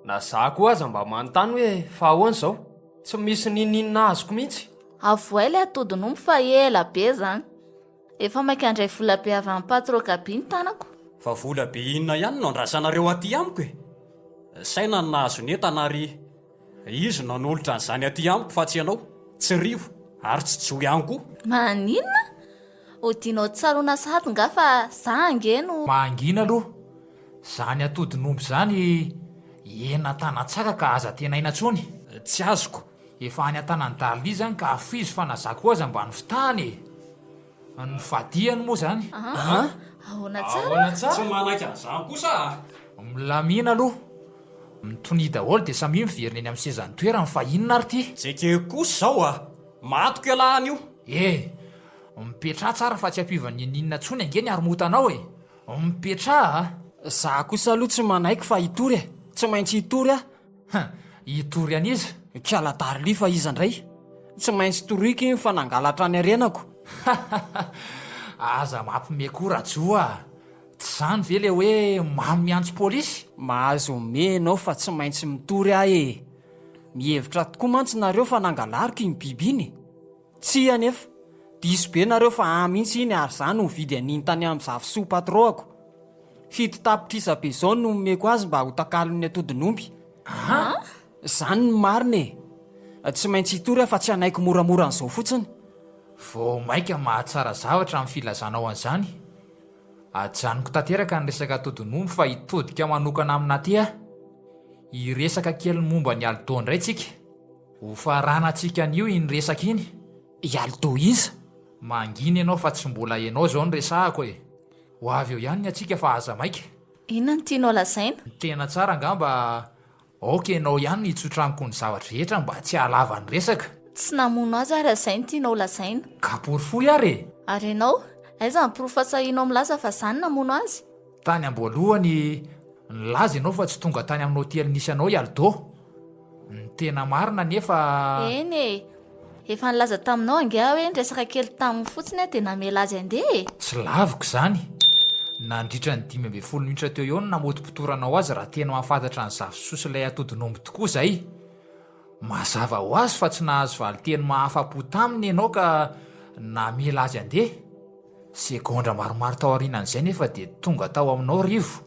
Na za koa aza mba manontany hoe fa ahoana izao? Tsy misy nininina azoko mihitsy. avoay ilay atodin'omby fa ela be zany. Efa maika andray vola be avy amin'ny patroka be ny tanako. Fa vola be inona ihany no andrasanareo aty amiko e? Saina ny nahazo ny entana ary izy nanolotra an'izany aty amiko fa tsy ianao, tsy rivo ary tsy joy ihany koa. Maninona? Odianao tsaroana sady nga fa za angeno. Mangina aloha, zany atodin'omby zany ena tanatsaka ka aza tena ina tsony. Tsy azoko. Efa any an-tanany Darly zany ka afizy fa na za koa aza mba nifitahany e. Ny fadiany moa zany. Ahoana tsara? Tsy manaiky an'izany kosa. Milamina aloha. Mitony daholo dia samy miverina eny amin'ny sezan'ny toerany fa inona ary ty? Tseke kosa zao matoko ialahany io. Mipetra tsara fa tsy ampivany ninina tsony angeny ary motanao e. Mipetra Za kosa aloha tsy manaiky fa hitory e. Tsy maintsy hitory hitory an'iza? Kiala Darly fa iza indray. Tsy maintsy toroiky iny fa nangalatra ny arenako. Aza mampimekora joa. Tsy zany ve le hoe mamy miantso pôlisy? Mahazo menao fa tsy maintsy mitory ahy e. Mihevitra tokoa mantsy nareo fa nangalariko iny biby iny. Tsy anefa. Diso be nareo fa mihitsy iny ary zany no mividy an'iny tany amin'ny zavosoa patroako. Fito tapitrisa be zao no nomeko azy mba ho takalon'ny atodin'omby. Zany ny marina e. Tsy maintsy hitory fa tsy anaiko moramora an'izao fotsiny. Vao maika mahatsara zavatra amin'ny filazanao an'izany. Ajanoko tanteraka ny resaka atodin'omby fa hitodika manokana amina ty aho. Hiresaka kely momba ny Aldo indray tsika. Ho faranantsika an'io iny resaka iny. I Aldo iza? Mangina ianao fa tsy mbola ianao zao ny resahako e. Ho avy eo ihany ny atsika fa aza maika. Inona ny tianao lazaina? Tena tsara angamba oka ianao ihany hitsotraniko ny zavatra rehetra mba tsy halava ny resaka. Tsy namono azy ary izay ny tianao lazaina. Kapory ary e. Ary ianao, aiza ny profesahinao milaza fa zany namono azy? Tany am-boalohany nilaza ianao fa tsy tonga tany amin'ny hotely nisy anao i Aldo. Ny tena marina nefa... Eny e, efa nilaza taminao angia hoe resaka kely tamin'ny fotsiny dia namela azy andeha e. Tsy laviko zany. Nandritra ny 15 minitra teo eo no namotim-potoranao azy raha tena mahafantatra ny zavosoa sy ilay atodin'omby tokoa zay. Mazava ho azy fa tsy nahazo valiteny mahafa-po taminy ianao ka namela azy andeha. Segondra maromaro tao aorianan'izay nefa dia tonga tao aminao rivo.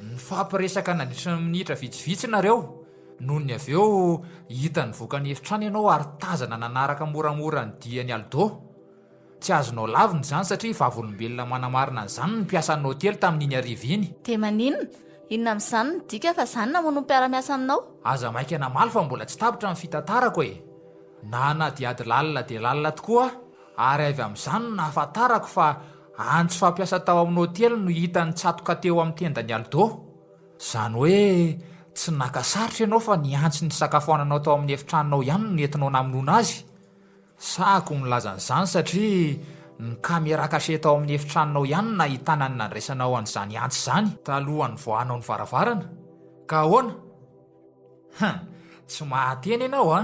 Nifampiresaka nandritra ny minitra vitsivitsy nareo. Noho ny avy eo hita ny vokany efitrano ianao ary tazana nanaraka moramora ny diany Aldo. Tsy azonao laviny zany satria vavolombelona manamarina an'izany ny mpiasa ny hotely tamin'iny ariva iny. Dia maninona? Inona amin'izany ny dika fa zany namono mpiara-miasa aminao? Aza maika namaly fa mbola tsy tapitra ny fitantarako e. Na nadiady lalina dia lalina tokoa ary avy amin'izany no nahafantarako fa antso fampiasa tao amin'ny hotely no hita ny tsatoka teo amin'ny tendany Aldo. Zany hoe tsy nakasarotra ianao fa niantso ny sakafo-ananao tao amin'ny efitranonao ihany no nentinao namonoana azy. Sahako milaza an'izany satria ny kamera kase tao amin'ny efitranonao ihany no nahitana ny nandraisanao an'izany antso izany talohan'ny voahanao ny varavarana. Ka ahoana? Tsy mahateny ianao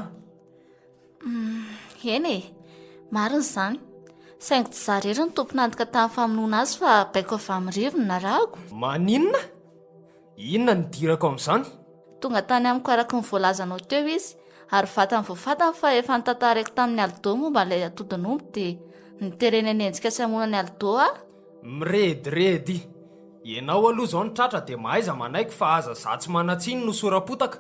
Eny e, marina izany. Saingy tsy za rery ny tompony antoka tamin'ny famonoana azy fa baiko avy amin'ny rivony narahako. Maninona? Inona ny dirako amin'izany? Tonga tany amiko araka ny voalazanao teo izy ary vatany voafatany fa efa nitantarako tamin'ny Aldo momba ilay atodin'omby dia niterena ny endrika sy hamonana ny Aldo Miredredy. Ianao aloha izao ny tratra dia mahaiza manaiky fa aza za tsy manatsiny no sora-potaka.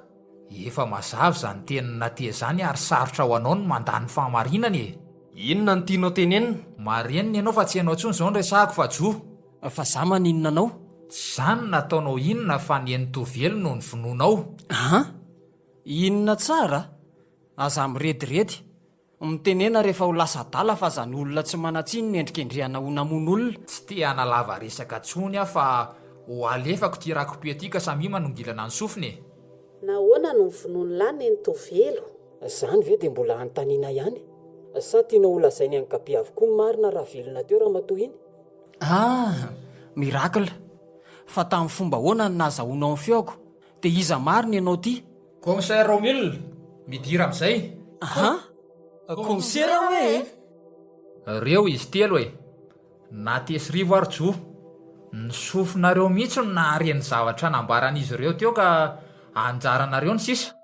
Efa mazava zany teny naty zany ary sarotra ho anao no mandany fahamarinana e. Inona ny tianao tenenina? Marenina ianao fa tsy ianao tsony izao ny resahako fa jo. Fa za maninona anao? Zany nataonao inona fa ny eny tovelo no ny vononao. Inona tsara? Aza mirediredy. Mitenena rehefa ho lasa dala fa zany olona tsy manatsiny ny endrikendrihana ho namono olona. Tsy te hanalava resaka tsony aho fa ho alefako ty rakopetika samy manongilana ny sofiny e. Nahoana no mivonono lany ny tovelo? Zany ve dia mbola anontaniana ihany? Sa tianao holazainy ankabe avokoa ny marina raha velona teo raha matoa iny? Mirakla. Fa tamin'ny fomba hoana no nahazahoanao ny feoko? dia iza marina ianao ty? Commissaire Romil, midira amin'izay. Aha, komisera hoe? Reo izy telo e. Na tesirivo ary jo. Ny sofinareo mihitsy no nahareny zavatra nambaran'izy ireo teo ka anjaranareo ny sisa.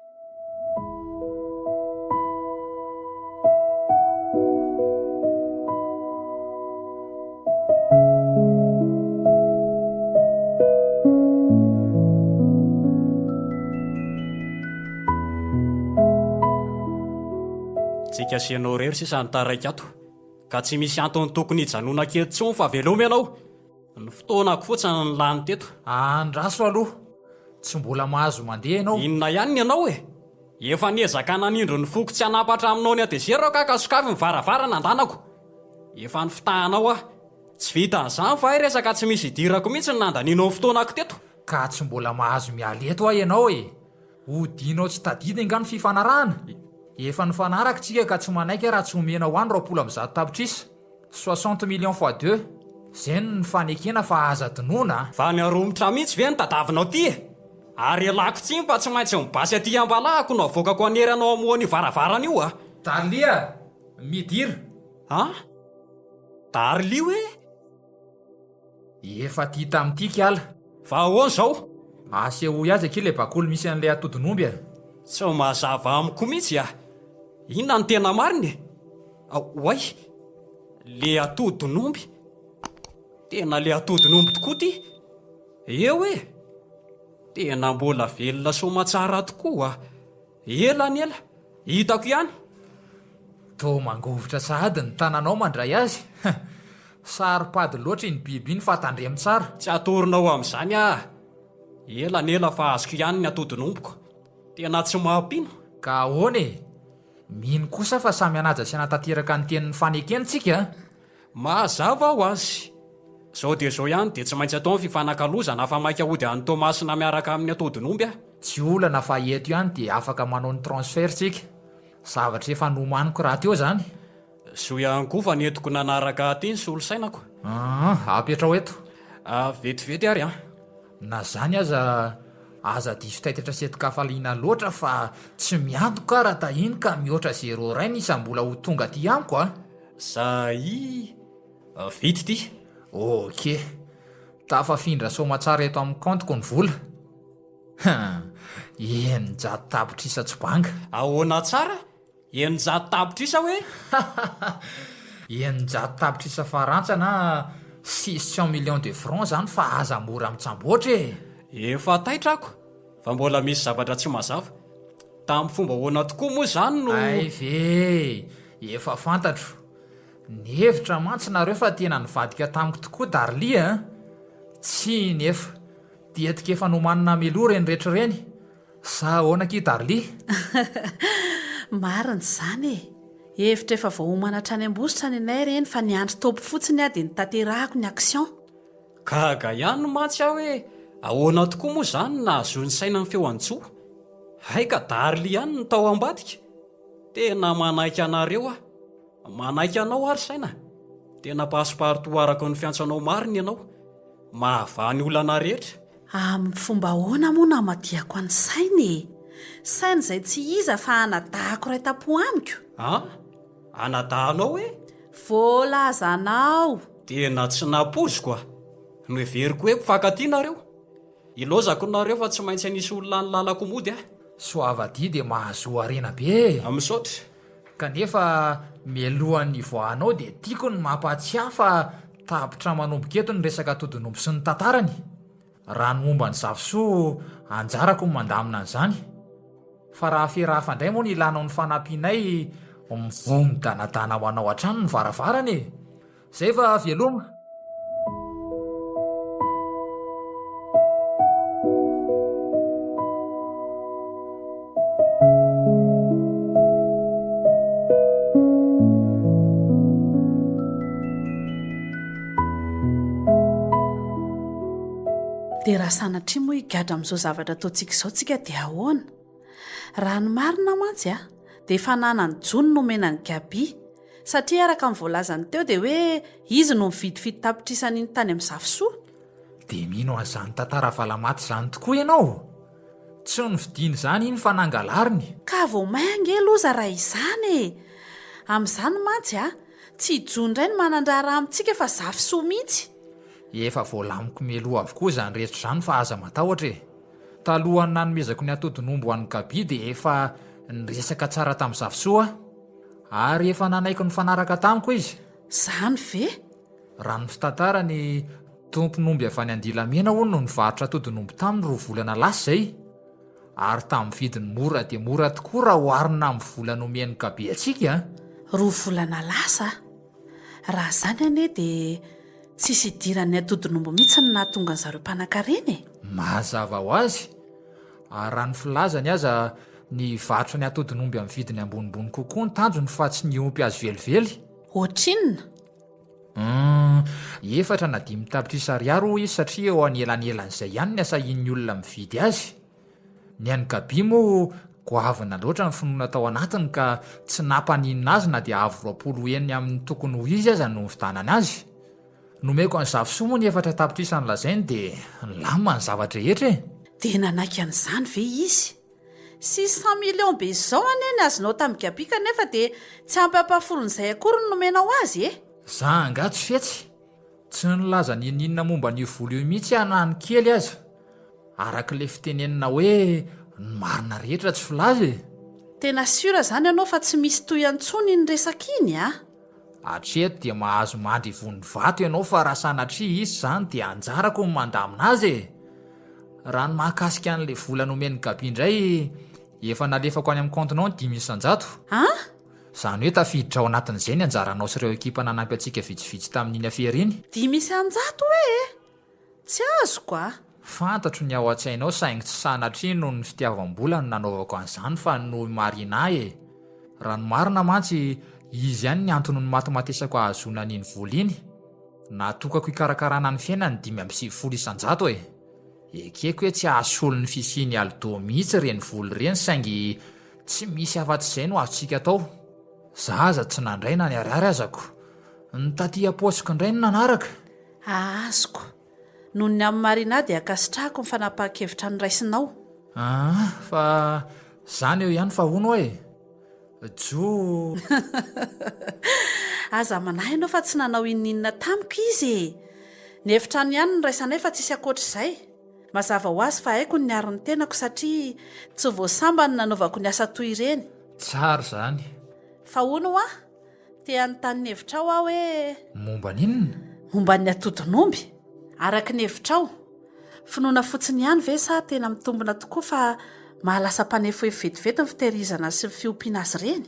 Tsika asianao rery sisa ny taraiky ato ka tsy misy antony tokony hijanona kely tsony fa velomy ianao. Ny fotoanako fotsiny ny lany teto. Andraso aloha, tsy mbola mahazo mandeha ianao. Inona ihany ianao e? Efa niezaka nanindro ny foko tsy hanapatra aminao ny atezera ka kasokavy mivaravarana andanako. Efa ny fitahanao ah. Tsy vita an'izany fa resaka tsy misy idirako mihitsy ny nandanianao fotoanako teto. Ka tsy mbola mahazo mialeto ahy ianao e. Hodinao tsy tadidy nga ny fifanarahana. Efa ny fanaraka tsika ka tsy manaiky raha tsy omena ho any 20 tapitrisa. 60 millions fois 2. Zay ny fanekena fa aza dinoana. Fa ny aromitra mihitsy ve ny tadavinao ty e? Ary alako tsiny fa tsy maintsy mibasy aty ambalahako no avokako aneranao amohan'ny varavarana io ah. Dalia, midira. Ha? Darlio e? Efa ty tamin'ity kiala. Fa ahoana zao? Aseho azy aky le bakolo misy an'ilay atodin'omby a. Tsy ho mazava amiko mihitsy ah. Inona ny tena mariny? Oay, le atodin'omby. Tena le atodin'omby tokoa ty. Eo e. Tena mbola velona somatsara tokoa ah. Ela ny ela, hitako ihany. To mangovitra sahady ny tananao mandray azy. Saripady loatra iny biby iny fa tandremy tsara. Tsy atoronao amin'izany ah. Ela ny ela fa azoko ihany ny atodin'ombiko. Tena tsy mampino. Ka ahoana e? Mino kosa fa samy anaja sy anatateraka ny tenin'ny fanekentsika. Mazava ho azy. Zao dia zao ihany dia tsy maintsy atao ny fifanakalozana afa maika hody an'ny Tomasina miaraka amin'ny atodin'omby ah. Tsy olana fa eto ihany dia afaka manao ny transfert tsika. Zavatra efa nomaniko raha teo zany. So ihany koa fa netiko nanaraka aty ny solosainako. Apetra ho eto. Vetivety ary ah. Na zany aza diso taitatra setikafaliana loatra fa tsy miantoka raha tahiny ka mihoatra 0 ray ny isam-bola ho tonga ty amiko ah. Zay vity ty. Ok, tafafindra somatsara eto amin'ny kantiko ny vola. Eninjato tapitrisa tsy banga. Ahoana tsara? Eninjato tapitrisa hoe? Eninjato tapitrisa farantsa na 600 millions de francs zany fa aza mora mitsamboatra e. Efa taitrako. Fa mbola misy zavatra tsy mazava. Tamin'ny fomba hoana tokoa moa zany no... Ay ve, efa fantatro. Nihevitra mantsy nareo fa tena nivadika tamiko tokoa Darlia. Tsy nefa, dietika efa nomanina meloa reny rehetra reny. Sa ahoana ki Darlia? Marina izany e. Hevitra efa voahomana hatrany ambositra ny anay reny fa niandry tompy fotsiny aho dia nitaterahako ny action. Gaga ihany no matsy aho hoe ahoana tokoa moa zany na azony saina ny feo an-tsoa. Haika Darlia ihany ny tao ambadika. Tena manaiky anareo ah. Manaiky anao ary saina. Tena pasiparito araka ny fiantsanao mariny ianao. Mahavany olana rehetra. Amin'ny fomba ahoana moa na madiako any saina e. Saina izay tsy iza fa anadahako ray tapo amiko. Anadahanao hoe? Voalazanao. Tena tsy napoziko ah. Noheveriko hoe mpifankatia nareo. Ilozako nareo fa tsy maintsy anisy olona ny lalako mody ah. Soavady dia mahazo arena be. Misaotra. Kanefa mialohan'ny voanao dia tiako ny mampatsiahy fa tapitra manomboka eto ny resaka atodin'omby sy ny tantarany. Raha ny momba ny zavosoa anjarako ny mandamina an'izany. Fa raha ferahafa indray moa ny ilanao ny fanampianay mivomy danadana ho anao hatrany ny varavarana e. Zay fa veloma. Dia raha sanatria moa higadra amin'izao zavatra ataontsika izao tsika dia ahoana? Raha ny marina mantsy ah, dia efa nanany jony nomena ny Gaby satria araka amin'ny voalazany teo dia hoe izy no mividividy tapitrisany iny tany amin'ny zavosoa. Dia mino an'izany tantara valamaty izany tokoa ianao. tsy nividiany izany iny fa nangalariny. ka vo mainge loza raha izany e amin'izany mantsy a tsy hijon indray ny manandrara amintsika fa zafy soa mihitsy. Efa voalamiko meloha avokoa izany rehetra izany fa aza matahotra e. Talohany nanomezako ny atodin'omby ho an'ny Gabi dia efa niresaka tsara tamin'ny zavosoa ary efa nanaiko ny fanaraka tamiko izy. Zany ve? Raha ny fitantarany tompon'omby avy any Andilamena hono no nivarotra atodin'omby taminy 2 volana lasa izay, ary tamin'ny vidiny mora dia mora tokoa raha oharina amin'ny vola nomen'ny Gabi antsika. 2 volana lasa raha zany anie dia tsisy idiran'ny atodin'omby mihitsy ny nahatonga ny zareo mpanan-karena e. Mazava ho azy. Ary raha ny filazany aza ny varotra ny atodin'omby amin'ny vidiny ambonimbony kokoa ny tanjony fa tsy ny ompy azy velively. Ohatrinona? 4 na 5 tapitrisa ariary izy satria eo anelanelan'izay ihany ny asahin'ny olona mividy azy. Ny an'ny Gabi moa goavana loatra ny finoana tao anatiny ka tsy nampaninina azy na dia avo 20 eny amin'ny tokony ho izy aza no vidanany azy. Nomeko ny zavosoa moa ny 4 tapitrisa ny lazainy dia nilama ny zavatra rehetra e. dia nanaiky an'izany ve izy? 600 million be izao anie ny azonao tamin'ny Gabi kanefa dia tsy ampy ampafolon'izay akory no nomenao azy e. Za anga tsy fetsy. Tsy nilaza ny ininona momba ny vola io mihitsy ana ny kely aza. Arak'ilay fitenenina hoe ny marina rehetra tsy filaza e. Tena siora zany ianao fa tsy misy toy antsony ny resaka iny a. Hatreto dia mahazo mandry vony vato ianao fa raha sanatria izy zany dia anjarako ny mandamina azy e. Raha ny mahakasika an'ilay vola nomen'ny Gabi indray efa nalefako any amin'ny kontinao 5,000. Zany hoe tafiditra ao anatin'izay ny anjaranao sy ireo ekipa nanampy antsika vitsivitsy tamin'iny afera iny. 500 hoe tsy azoko a. Fantatro ny ao an-tsainao saingy tsy sanatria noho ny fitiavam-bola no nanaovako an'izany fa noho marina e. Raha ny marina mantsy izy ihany ny antony ny matomatesako ahazona n'iny vola iny. Natokako hikarakarana ny fiainany 5,700 e. Ekeko hoe tsy ahasolo ny fisiany aldo mihitsy reny vola reny saingy tsy misy afa-tsy izay no azontsika atao. Zaza tsy nandraina ny ariary azako. Ny taty aposiko indray no nanaraka. Azoko. Noho ny amin'ny marina dia akasitrahako ny fanapahan-kevitra nyraisinao. Fa zany eo ihany fa hono e. Jo. Aza manahy ianao fa tsy nanao ininona tamiko izy e. Ny efitrano ihany ny raisanay fa tsisy akoatr'izay. Mazava ho azy fa haiko ny aron'ny tenako satria tsy voasambany nanaovako ny asa toy ireny. Tsara zany. Fa hono a te anontany hevitrao aho hoe momba n'inona? Momba ny atodin'omby. Araka ny hevitrao finoana fotsiny ihany ve sa tena mitombona tokoa fa mahalasa mpanefoefo vetivety ny fitehirizana sy ny fiompiana azy reny?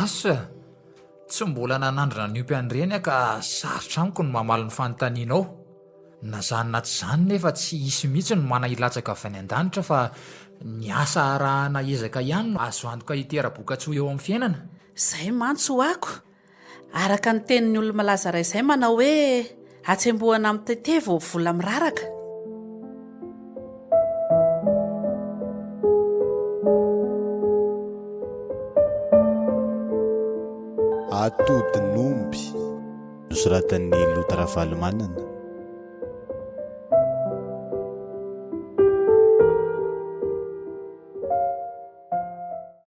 Asa tsy mbola nanandrina ny ompy an'ireny ka sarotra amiko ny mamaly ny fanontanianao. Na zany na tsy zany nefa tsy hisy mihitsy ny manahilatsaka avy any an-danitra fa ny asa arahana ezaka ihany no azo antoka hitera-bokatsoa eo amin'ny fiainana. Zay mantso ako. Araka ny tenin'ny olona malaza iray izay manao hoe atsembohana amin'ny tete vao vola miraraka. Atodin'omby nosoratan'ny Lotara Valomanana.